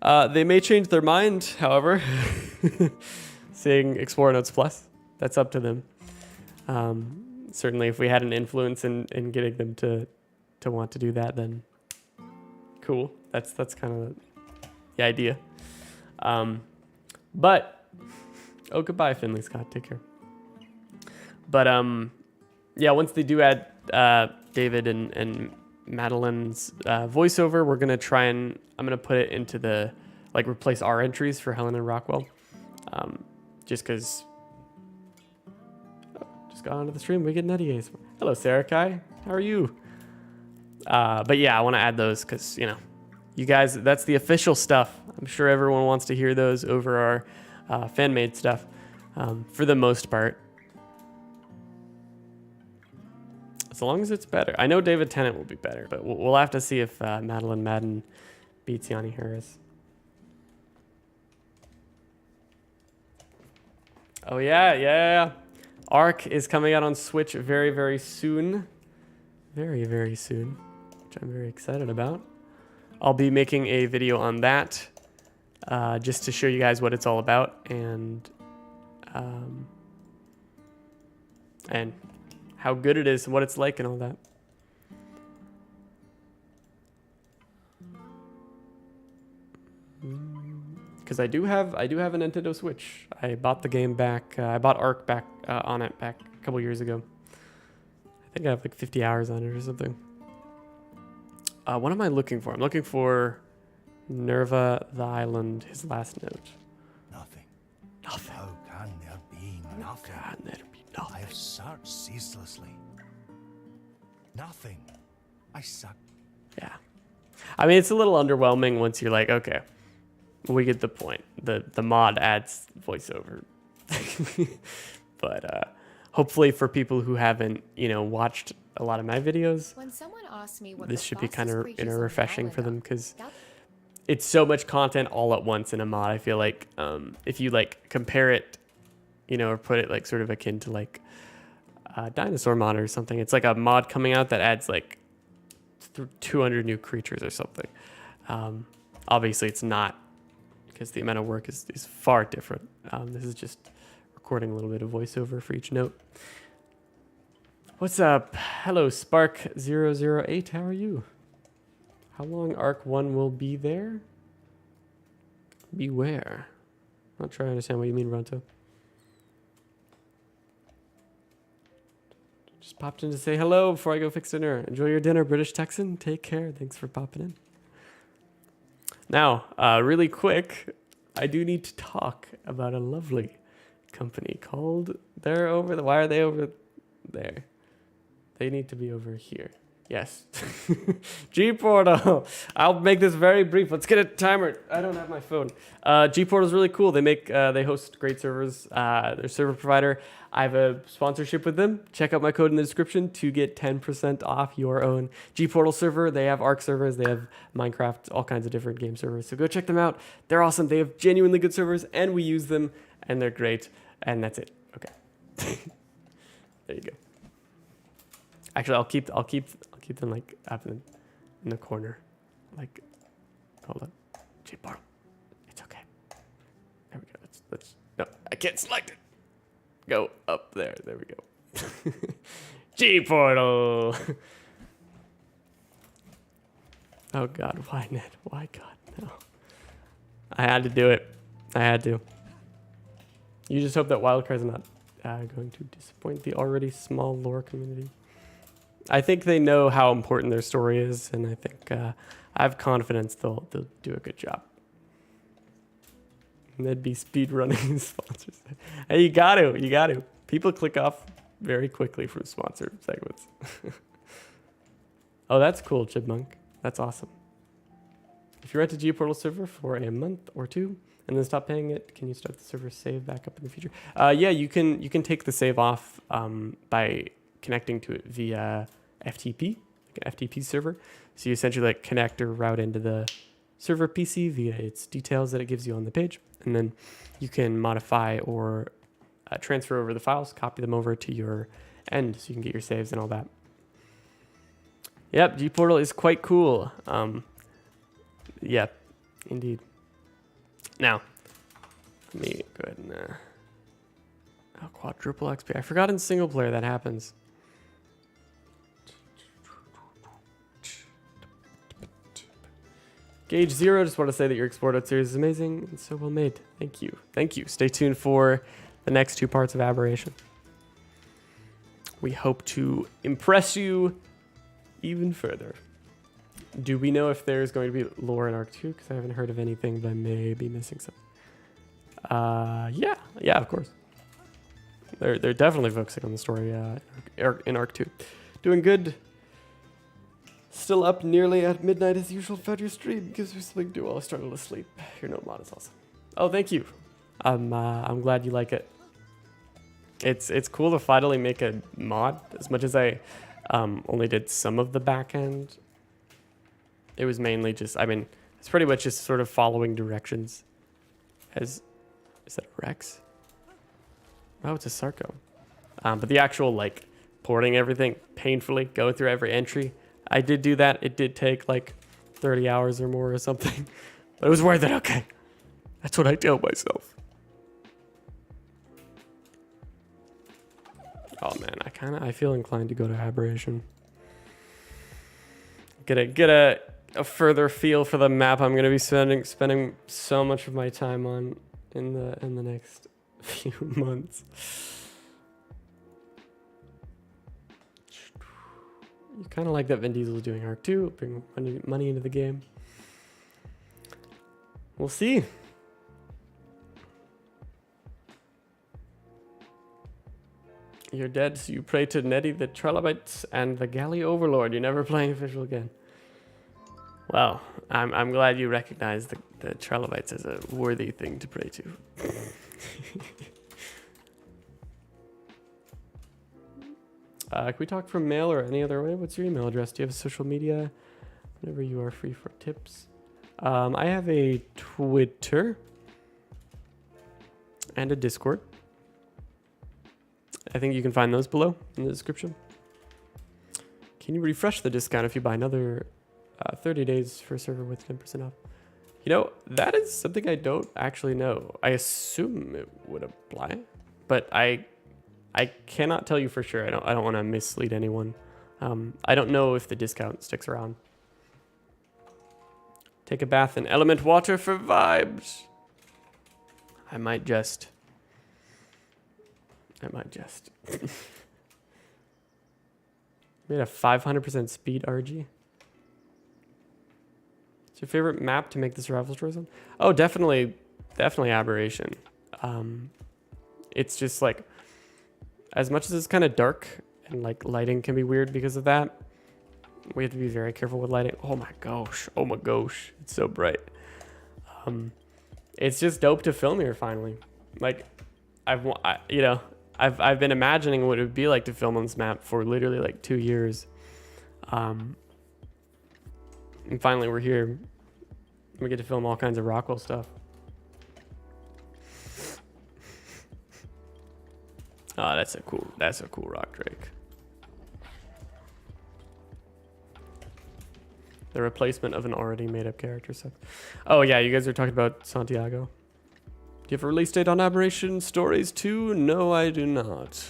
They may change their mind, however, seeing Explorer Notes Plus. That's up to them. Certainly, if we had an influence in getting them to want to do that, then cool. That's kind of the idea. But oh, goodbye, Finley Scott. Take care. But yeah, once they do add David and Madeline's voiceover, we're gonna try and I'm gonna put it into the replace our entries for Helen and Rockwell, just because. Just got onto the stream. We get Nutty Ace. Hello, Sarah Kai. How are you? But yeah, I want to add those because you guys, that's the official stuff. I'm sure everyone wants to hear those over our fan-made stuff for the most part. As long as it's better. I know David Tennant will be better, but we'll have to see if Madeline Madden beats Yanni Harris. Oh, yeah. ARK is coming out on Switch very, very soon. Very, very soon, which I'm very excited about. I'll be making a video on that just to show you guys what it's all about and how good it is and what it's like and all that. Because I do have a Nintendo Switch. I bought the game back. I bought ARK back on it back a couple years ago. I think I have like 50 hours on it or something. What am I looking for? I'm looking for Nerva the Island, his last note. Nothing. Nothing. How can there be nothing? How can there be I nothing? have searched ceaselessly. Nothing. I suck. Yeah. I mean, it's a little underwhelming once you're like, okay, we get the point. The mod adds voiceover. But hopefully for people who haven't, watched a lot of my videos, When someone asks me what this the should be kind of fastest creatures on the refreshing for island them are, because that- it's so much content all at once in a mod. I feel like if you compare it, or put it sort of akin to a dinosaur mod or something, it's like a mod coming out that adds 200 new creatures or something. Obviously it's not, because the amount of work is far different. This is just recording a little bit of voiceover for each note. What's up? Hello, Spark008. How are you? How long ARK 1 will be there? Beware. Not sure I understand what you mean, Ronto. Just popped in to say hello before I go fix dinner. Enjoy your dinner, British Texan. Take care. Thanks for popping in. Now, really quick, I do need to talk about a lovely company called... They're over... Why are they over there? They need to be over here. Yes. G-Portal. I'll make this very brief. Let's get a timer. I don't have my phone. G-Portal is really cool. They host great servers. They're a server provider. I have a sponsorship with them. Check out my code in the description to get 10% off your own G-Portal server. They have ARK servers. They have Minecraft, all kinds of different game servers. So go check them out. They're awesome. They have genuinely good servers, and we use them, and they're great. And that's it. Okay. There you go. Actually, I'll keep them like up in the corner, like, hold on, G-Portal, it's okay. There we go. Let's. No, I can't select it. Go up there. There we go. G-Portal. Oh God, why Ned? Why God? No. I had to do it. I had to. You just hope that Wildcard's not going to disappoint the already small lore community. I think they know how important their story is, and I think I have confidence they'll do a good job. And they'd be speedrunning sponsors. Hey, you got to. People click off very quickly from sponsored segments. Oh, that's cool, Chipmunk. That's awesome. If you rent a G-Portal server for a month or two and then stop paying it, can you start the server save back up in the future? Yeah, you can take the save off by connecting to it via FTP, like an FTP server. So you essentially like connect or route into the server PC via its details that it gives you on the page, and then you can modify or transfer over the files, copy them over to your end, so you can get your saves and all that. Yep, G-Portal is quite cool. Yep, indeed. Now, let me go ahead and quadruple XP. I forgot in single player that happens. Gauge 0, just want to say that your Explored Out series is amazing and so well made. Thank you. Thank you. Stay tuned for the next 2 parts of Aberration. We hope to impress you even further. Do we know if there's going to be lore in ARK 2? Because I haven't heard of anything, but I may be missing something. Yeah, of course. They're definitely focusing on the story in ARK 2. Doing good. Still up nearly at midnight as usual. Found your stream. Gives me something to do while I started to sleep. Your note mod is awesome. Oh, thank you. I'm glad you like it. It's cool to finally make a mod. As much as I only did some of the back end, it was mainly just, I mean, it's pretty much just sort of following directions. Is that a Rex? Oh, it's a Sarco. But the actual like porting everything painfully, going through every entry, I did do that. It did take like 30 hours or more or something, but it was worth it. Okay, that's what I tell myself. Oh man, I feel inclined to go to Aberration. Get a further feel for the map I'm gonna be spending so much of my time on in the next few months. You kind of like that Vin Diesel is doing ARK 2, bring money into the game. We'll see. You're dead, so you pray to Nettie the Trilobites and the Galley Overlord. You're never playing official again. Well, I'm glad you recognize the Trilobites as a worthy thing to pray to. Can we talk from mail or any other way? What's your email address? Do you have a social media? Whenever you are free for tips. I have a Twitter and a Discord. I think you can find those below in the description. Can you refresh the discount if you buy another 30 days for a server with 10% off? You know, that is something I don't actually know. I assume it would apply, but I cannot tell you for sure. I don't want to mislead anyone. I don't know if the discount sticks around. Take a bath in element water for vibes. I might just. Made a 500% speed RG. What's your favorite map to make the survival stories on? Oh, definitely Aberration. It's just like, as much as it's kind of dark and like lighting can be weird because of that, we have to be very careful with lighting. Oh my gosh, it's so bright. It's just dope to film here finally. Like, I've been imagining what it would be like to film on this map for literally like 2 years. And finally we're here. We get to film all kinds of Rockwell stuff. Oh, that's a cool rock drake. The replacement of an already made up character set. Oh yeah, you guys are talking about Santiago. Do you have a release date on Aberration Stories 2? No, I do not.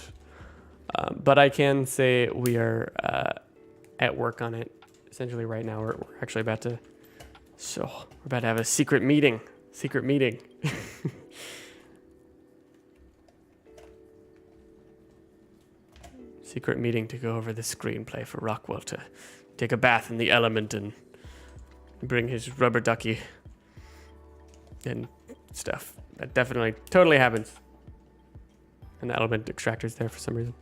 But I can say we are at work on it. Essentially right now, we're actually about to. So we're about to have a secret meeting. Secret meeting. Secret meeting to go over the screenplay for Rockwell to take a bath in the element and bring his rubber ducky and stuff. That definitely, totally happens. And the element extractor's there for some reason.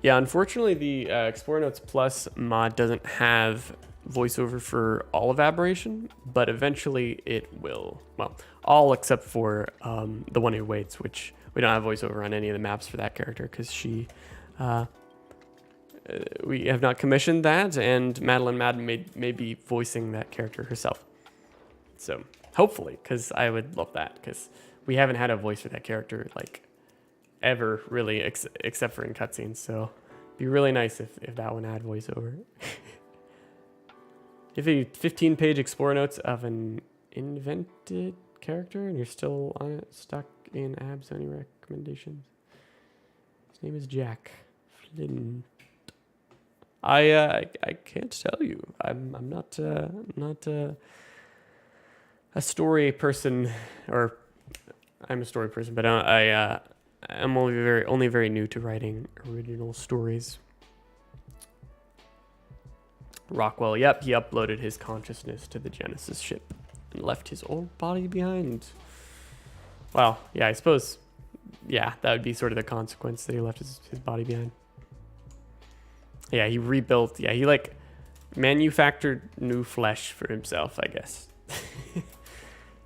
Yeah, unfortunately, the Explorer Notes Plus mod doesn't have voiceover for all of Aberration, but eventually it will. Well, all except for the one who waits, which we don't have voiceover on any of the maps for that character because she, we have not commissioned that, and Madeline Madden may be voicing that character herself. So hopefully, because I would love that, because we haven't had a voice for that character like ever really, except for in cutscenes. So it'd be really nice if that one had voiceover. If a 15-page Explorer Notes of an invented character and you're still on it, stuck in abs, any recommendations? His name is Jack Flynn. I can't tell you. I'm not a story person, or I'm a story person, but I'm only very new to writing original stories. Rockwell, yep, he uploaded his consciousness to the Genesis ship and left his old body behind. Well, yeah, I suppose, yeah, that would be sort of the consequence that he left his body behind. Yeah, he rebuilt, yeah, he like manufactured new flesh for himself, I guess. Do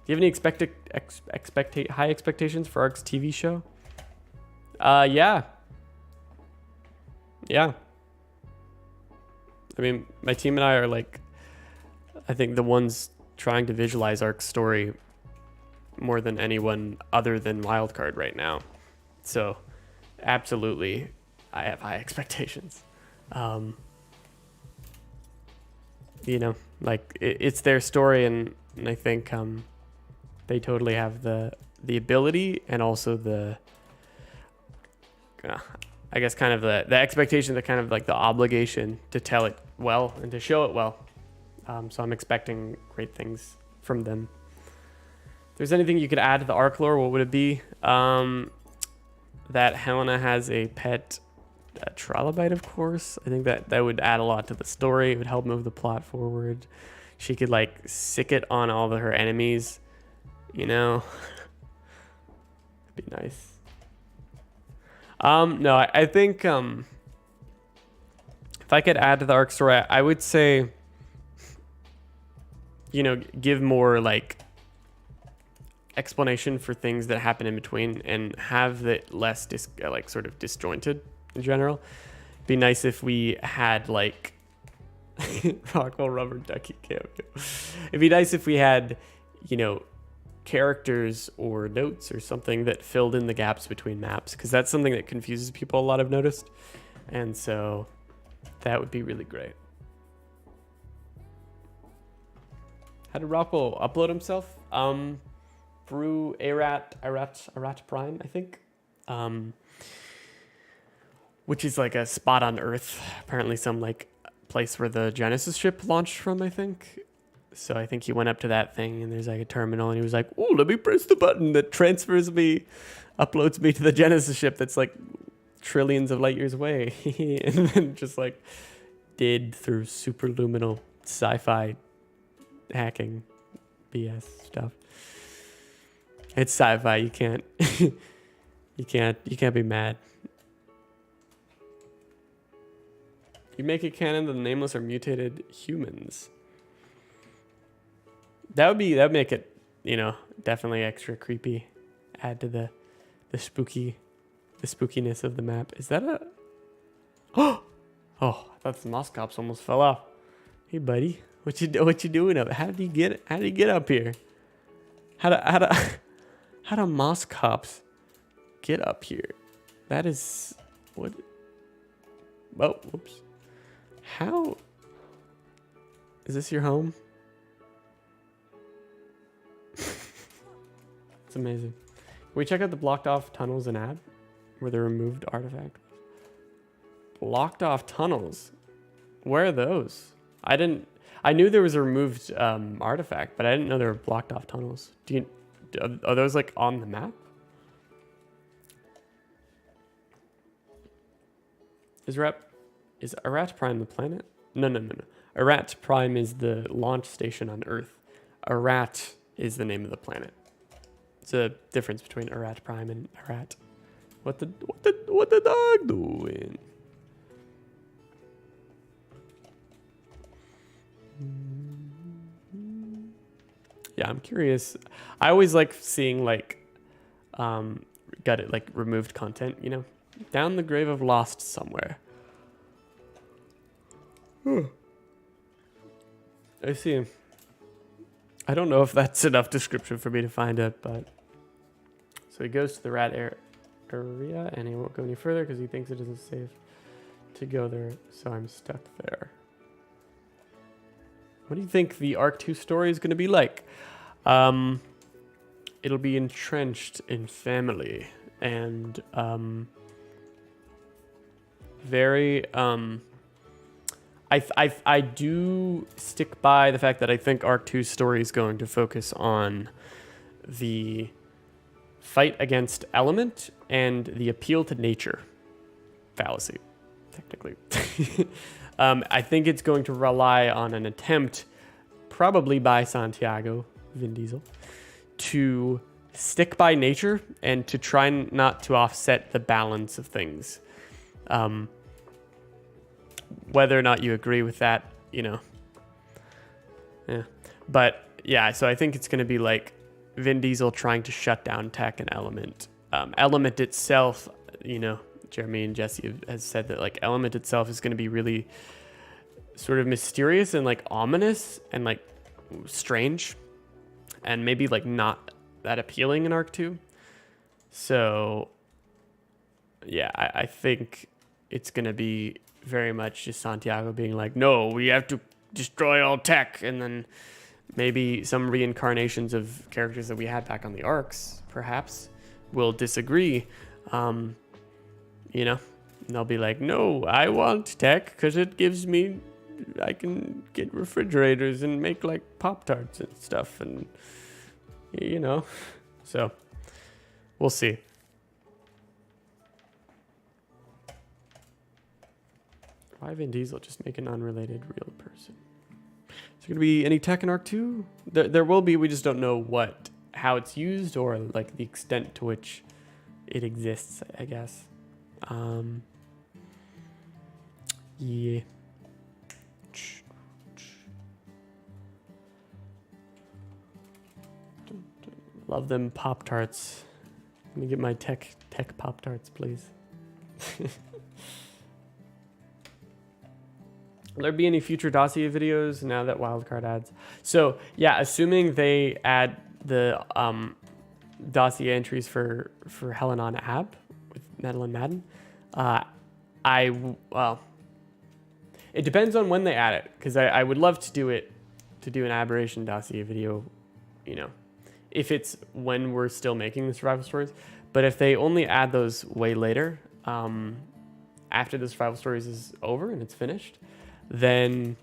you have any high expectations for ARK's TV show? Yeah. I mean, my team and I are like, I think the ones trying to visualize ARK's story more than anyone other than Wildcard right now. So, absolutely, I have high expectations. You know, like it's their story, and I think they totally have the ability and also the I guess kind of the expectation, the kind of like the obligation to tell it well and to show it well. So I'm expecting great things from them. If there's anything you could add to the ARK lore, what would it be? That Helena has a pet trilobite, of course. I think that would add a lot to the story. It would help move the plot forward. She could like sick it on all of her enemies, you know. It'd be nice. No, I think if I could add to the ARK story, I would say, you know, give more like explanation for things that happen in between and have it less like sort of disjointed in general. It'd be nice if we had like Rockwell rubber ducky cameo. It'd be nice if we had, you know, characters or notes or something that filled in the gaps between maps, because that's something that confuses people a lot, I've noticed, and so that would be really great. How did Rockwell upload himself? Through Arat Prime, I think. which is like a spot on Earth, apparently some like place where the Genesis ship launched from, I think. So I think he went up to that thing and there's like a terminal and he was like, oh, let me press the button that transfers me, uploads me to the Genesis ship that's like trillions of light years away. And then just like did through superluminal sci-fi hacking BS stuff. It's sci-fi, you can't you can't be mad. You make it canon that the nameless are mutated humans. That'd make it, you know, definitely extra creepy. Add to the spookiness of the map. Is that a oh, I thought the moss cops almost fell off. Hey buddy, what you doing up? How did he get up here? How do moss cops get up here? That is what. Oh, whoops. How is this your home? It's amazing. Can we check out the blocked off tunnels in Ab where the removed artifact was? Blocked off tunnels. Where are those? I knew there was a removed artifact, but I didn't know there were blocked off tunnels. Are those like on the map? Is Arat Prime the planet? No. Arat Prime is the launch station on Earth. Arat is the name of the planet. It's a difference between Arat Prime and Arat. What the dog doing? Yeah, I'm curious. I always like seeing like removed content, you know, down the grave of lost somewhere. I see. I don't know if that's enough description for me to find it, but so he goes to the rat area and he won't go any further because he thinks it isn't safe to go there. So I'm stuck there. What do you think the ARK 2 story is going to be like? It'll be entrenched in family and very I do stick by the fact that I think ARK 2's story is going to focus on the fight against element and the appeal to nature fallacy, technically. I think it's going to rely on an attempt, probably by Santiago, Vin Diesel, to stick by nature and to try not to offset the balance of things. Whether or not you agree with that, you know. Yeah. But yeah, so I think it's going to be like Vin Diesel trying to shut down tech and Element. Element itself, you know, Jeremy and Jesse has said that like Element itself is going to be really sort of mysterious and like ominous and like strange and maybe like not that appealing in ARK 2. So yeah, I think it's going to be very much just Santiago being like, no, we have to destroy all tech. And then maybe some reincarnations of characters that we had back on the ARKs, perhaps, will disagree. You know, and they'll be like, no, I want tech because it gives me, I can get refrigerators and make like Pop-Tarts and stuff. And, you know, so we'll see. Why Vin Diesel? Just make an unrelated real person. Is there going to be any tech in ARK 2? There will be. We just don't know how it's used or like the extent to which it exists, I guess. Yeah. Love them Pop-Tarts. Let me get my tech Pop-Tarts, please. Will there be any future dossier videos now that Wildcard adds? So yeah, assuming they add the dossier entries for Helen on Ab with Madeline Madden, it depends on when they add it, because I would love to do an Aberration dossier video, you know, if it's when we're still making the survival stories. But if they only add those way later, after the survival stories is over and it's finished, then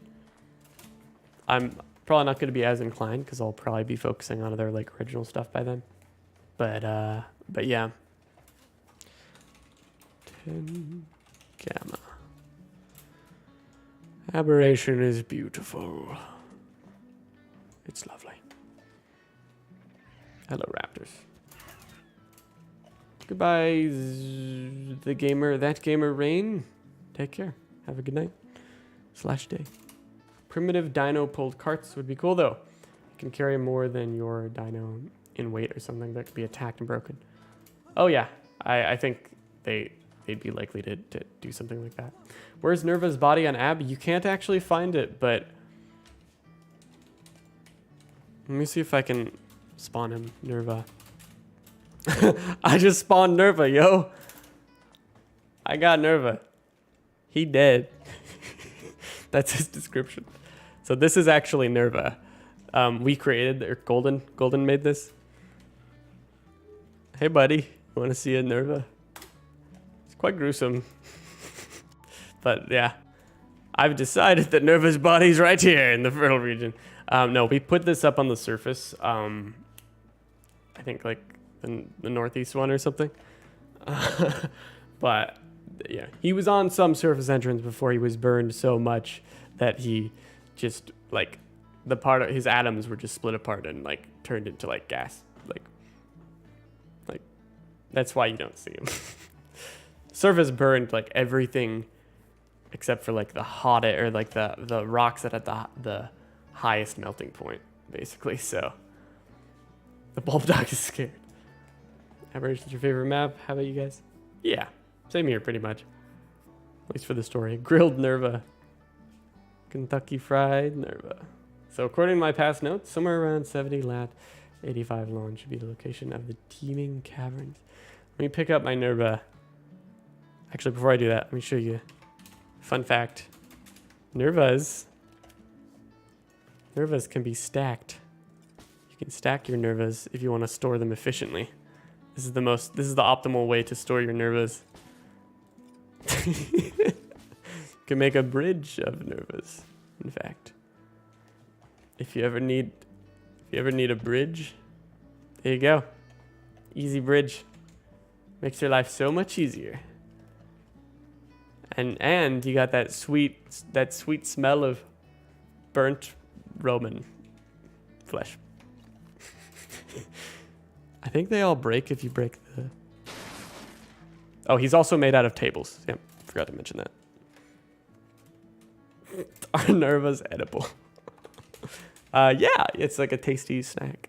I'm probably not going to be as inclined because I'll probably be focusing on other like original stuff by then. But yeah. 10 gamma. Aberration is beautiful. It's lovely. Hello, Raptors. Goodbye, that gamer Rain. Take care. Have a good night. /day. Primitive dino pulled carts would be cool though. You can carry more than your dino in weight or something that could be attacked and broken. Oh yeah, I think they'd be likely to do something like that. Where's Nerva's body on Ab? You can't actually find it, but let me see if I can spawn him, Nerva. I just spawned Nerva, yo. I got Nerva. He dead. That's his description. So this is actually Nerva. We created, or Golden made this. Hey buddy, you want to see a Nerva? It's quite gruesome. But yeah, I've decided that Nerva's body's right here in the fertile region. No, we put this up on the surface. I think like the northeast one or something. But yeah, he was on some surface entrance before he was burned so much that he just like the part of his atoms were just split apart and like turned into like gas. Like that's why you don't see him. Surface burned like everything except for like the hottest or like the rocks that had the highest melting point, basically. So the bulb dog is scared. Aberation's your favorite map? How about you guys? Yeah, same here pretty much. At least for the story. Grilled Nerva. Kentucky Fried Nerva. So according to my past notes, somewhere around 70 lat, 85 long should be the location of the teeming caverns. Let me pick up my Nerva. Actually, before I do that, let me show you. Fun fact. Nervas can be stacked. You can stack your Nervas if you want to store them efficiently. This is the optimal way to store your Nervas. You can make a bridge of Nervas, in fact. If you ever need a bridge, there you go. Easy bridge. Makes your life so much easier. And you got that sweet smell of burnt Roman flesh. I think they all break if you break the... Oh, he's also made out of tables. Yep, forgot to mention that. Are Nervas edible? Yeah, it's like a tasty snack.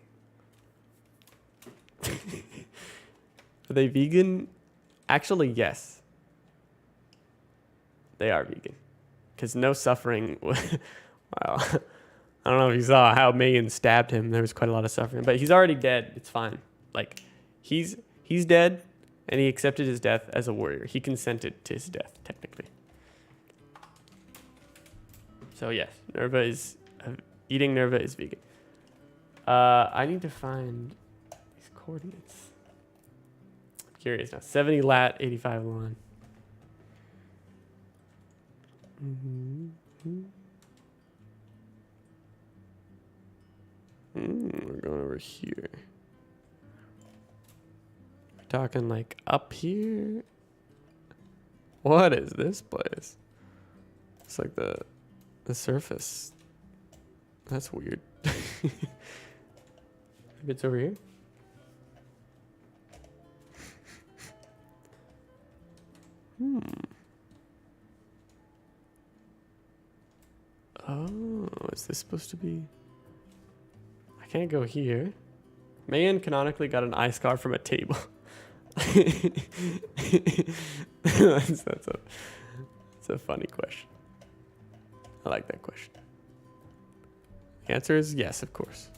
Are they vegan? Actually, yes. They are vegan. Because no suffering... Wow. I don't know if you saw how Megan stabbed him. There was quite a lot of suffering. But he's already dead. It's fine. Like, he's dead, and he accepted his death as a warrior. He consented to his death, technically. So yes, Nerva is... eating Nerva is vegan. I need to find these coordinates. I'm curious now. 70 lat, 85 lon. We're going over here. We're talking like up here. What is this place? It's like the surface. That's weird. Maybe it's over here. Oh, is this supposed to be? I can't go here. Man canonically got an eye scar from a table. that's a funny question. I like that question. The answer is yes, of course.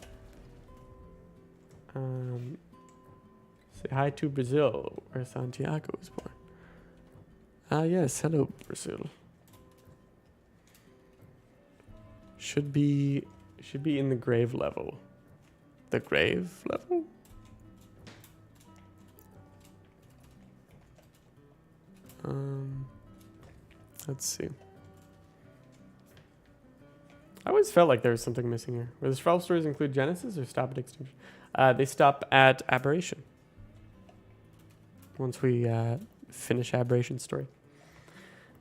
Say hi to Brazil, where Santiago was born. Ah, yes. Hello, Brazil. Should be in the grave level. The grave level? Let's see. I always felt like there was something missing here. Were the 12 stories include Genesis or stop at Extinction? They stop at Aberration. Once we finish Aberration's story.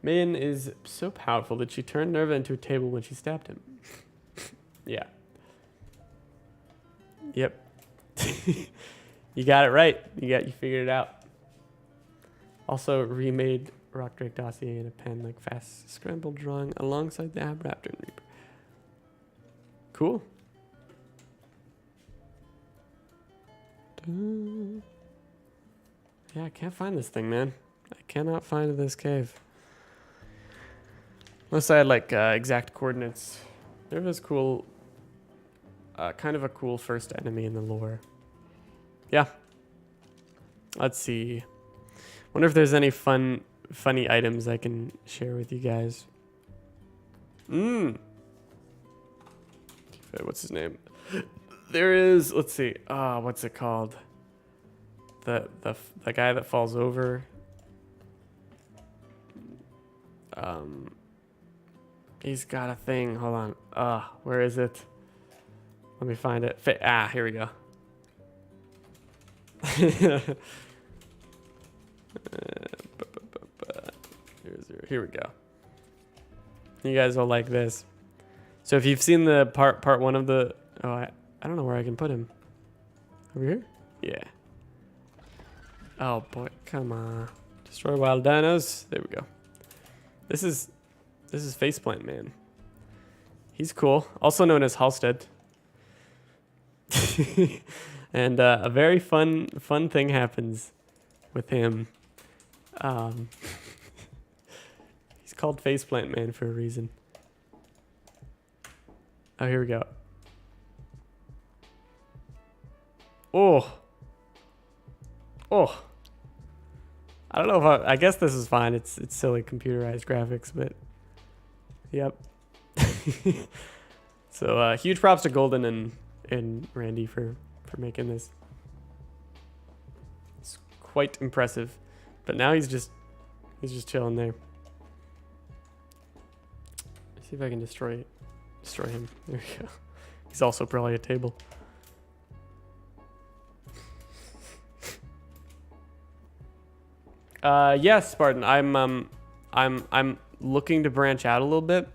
Mayan is so powerful that she turned Nerva into a table when she stabbed him. Yeah. Yep. You got it right. You figured it out. Also remade Rock Drake dossier in a pen like fast scrambled drawing alongside the Abraptor and Reaper. Cool. Yeah, I can't find this thing, man. I cannot find this cave. Unless I had like exact coordinates. There was cool, kind of a cool first enemy in the lore. Yeah. Let's see. Wonder if there's any funny items I can share with you guys. What's his name? There is. Let's see. What's it called? The guy that falls over. He's got a thing. Hold on. Where is it? Let me find it. Here we go. Here we go. You guys will like this. So if you've seen the part one of the, I don't know where I can put him. Over here? Yeah. Oh boy, come on. Destroy wild dinos. There we go. This is Faceplant Man. He's cool. Also known as Halstead. And a very fun thing happens with him. He's called Faceplant Man for a reason. Oh, here we go. Oh. I don't know if I guess this is fine. It's silly computerized graphics, but yep. So huge props to Golden and Randy for making this. It's quite impressive. But now he's just chilling there. Let's see if I can destroy him. There we go. He's also probably a table. Yes, Spartan. I'm looking to branch out a little bit.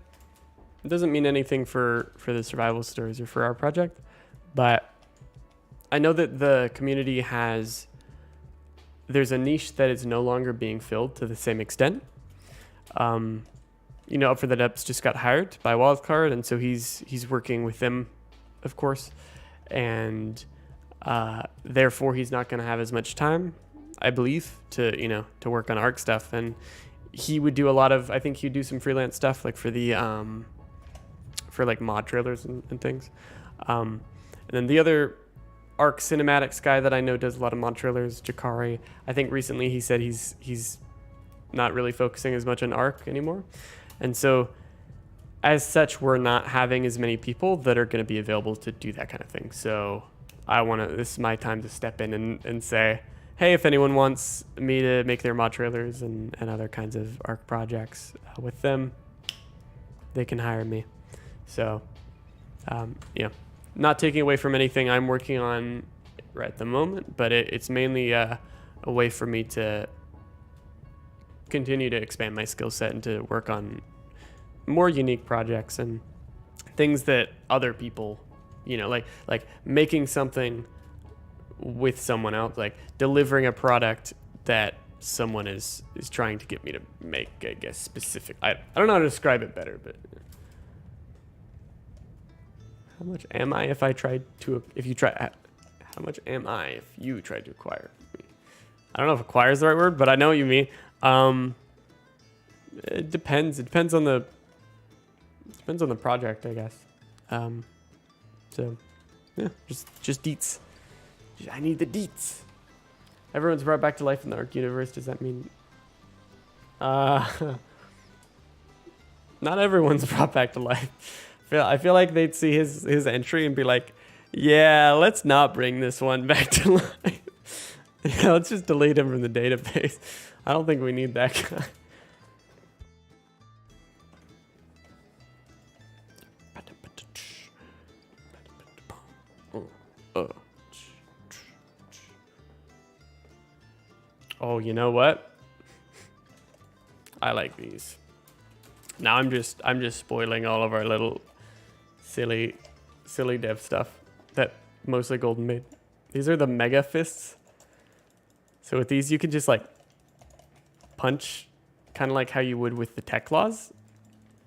It doesn't mean anything for the survival stories or for our project, but I know that the community there's a niche that is no longer being filled to the same extent. Up for the Depths just got hired by Wildcard, and so he's working with them, of course, and therefore he's not going to have as much time, I believe, to work on ARK stuff. And he would do I think he'd do some freelance stuff like for the for like mod trailers and things. And then the other ARK cinematics guy that I know does a lot of mod trailers, Jakari. I think recently he said he's not really focusing as much on ARK anymore. And so as such, we're not having as many people that are going to be available to do that kind of thing. So this is my time to step in and say, hey, if anyone wants me to make their mod trailers and other kinds of ARK projects with them, they can hire me. So, not taking away from anything I'm working on right at the moment, but it's mainly a way for me to continue to expand my skill set and to work on more unique projects and things that other people, like making something with someone else, like delivering a product that someone is trying to get me to make, I guess, specific. I don't know how to describe it better, but how much am I if you tried to acquire me? I don't know if acquire is the right word, but I know what you mean. It depends. It depends on the project, I guess. So yeah, just deets. I need the deets. Everyone's brought back to life in the ARK universe. Does that mean not everyone's brought back to life? I feel like they'd see his entry and be like, yeah, let's not bring this one back to life. Yeah, let's just delete him from the database. I don't think we need that guy. Oh, you know what? I like these. Now I'm just spoiling all of our little silly dev stuff that mostly Golden made. These are the mega fists. So with these you can just like punch kind of like how you would with the tech claws,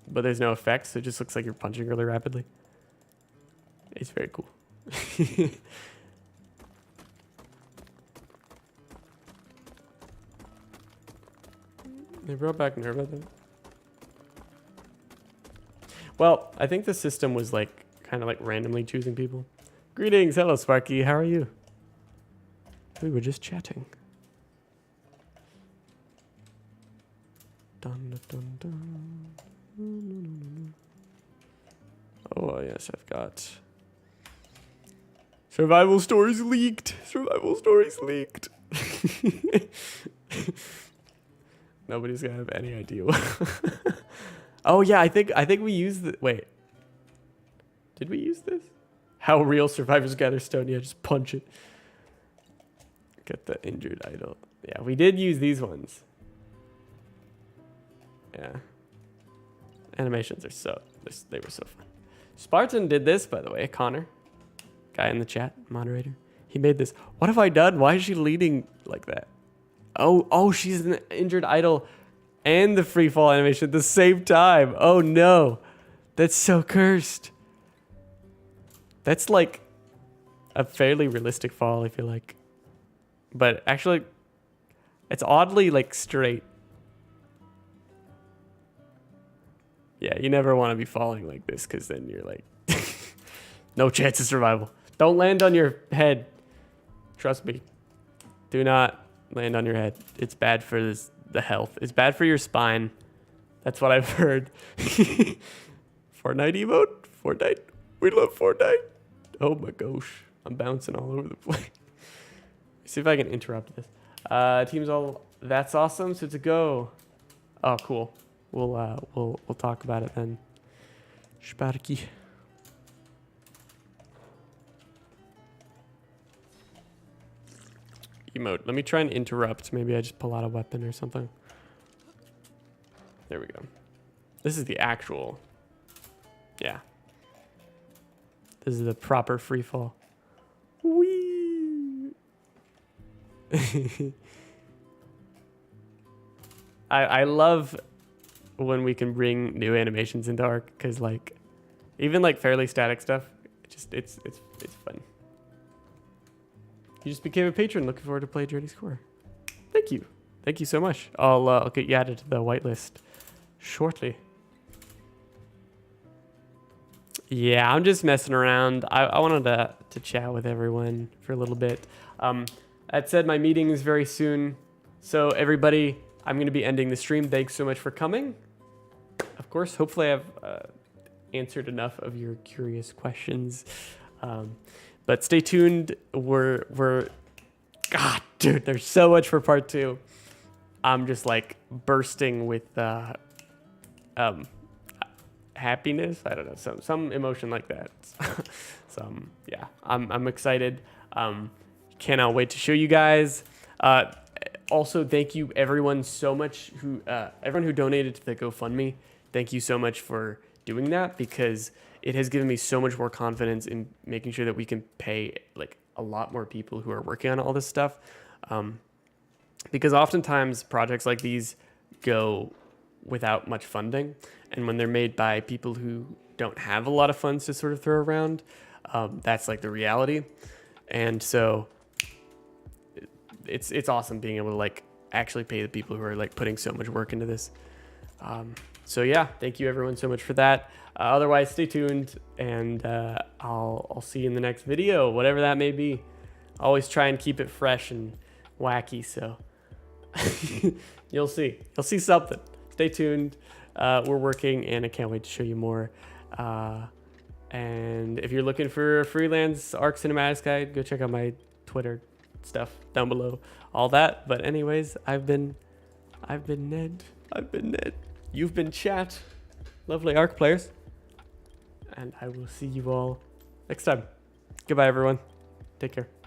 but there's no effect, so it just looks like you're punching really rapidly. It's very cool. They brought back Nerva then. Well, I think the system was like kind of like randomly choosing people. Greetings, hello Sparky, how are you? We were just chatting. Dun, dun, dun, dun. Oh yes, I've got survival stories leaked. Survival stories leaked. Nobody's gonna have any idea. Oh yeah, I think we used the wait. Did we use this? How real survivors gather stone. Yeah, just punch it. Get the injured idol. Yeah, we did use these ones. Yeah. Animations are they were so fun. Spartan did this, by the way. Connor, guy in the chat, moderator. He made this. What have I done? Why is she leading like that? Oh, she's an injured idol and the free fall animation at the same time. Oh no. That's so cursed. That's like a fairly realistic fall, I feel like. But actually, it's oddly like straight. Yeah, you never want to be falling like this because then you're like, no chance of survival. Don't land on your head. Trust me. Do not land on your head. It's bad for the health. It's bad for your spine. That's what I've heard. Fortnite emote? Fortnite? We love Fortnite. Oh my gosh. I'm bouncing all over the place. See if I can interrupt this. Team's all, that's awesome. So to go. Oh, cool. We'll talk about it then. Sparky. Emote. Let me try and interrupt. Maybe I just pull out a weapon or something. There we go. This is the actual. Yeah. This is the proper free fall. Whee! I love when we can bring new animations into ARK because like even like fairly static stuff, it's fun. You just became a patron. Looking forward to play Journey's Core. Thank you. Thank you so much. I'll get you added to the whitelist shortly. Yeah, I'm just messing around. I wanted to chat with everyone for a little bit. That said, my meeting is very soon. So everybody, I'm going to be ending the stream. Thanks so much for coming. Of course, hopefully I've answered enough of your curious questions. But stay tuned. We're God, dude, there's so much for part 2. I'm just like bursting with happiness. I don't know, some emotion like that. Yeah, I'm excited. Cannot wait to show you guys. Also, thank you everyone so much everyone who donated to the GoFundMe. Thank you so much for doing that because it has given me so much more confidence in making sure that we can pay like a lot more people who are working on all this stuff. Because oftentimes projects like these go without much funding. And when they're made by people who don't have a lot of funds to sort of throw around, that's like the reality. And so it's awesome being able to like actually pay the people who are like putting so much work into this. So yeah, thank you everyone so much for that. Otherwise, stay tuned and I'll see you in the next video, whatever that may be. Always try and keep it fresh and wacky, so you'll see something. Stay tuned. We're working and I can't wait to show you more. And if you're looking for a freelance ARK cinematics guide, go check out my Twitter stuff down below. All that. But anyways, I've been Ned. You've been Chat. Lovely ARK players. And I will see you all next time. Goodbye, everyone. Take care.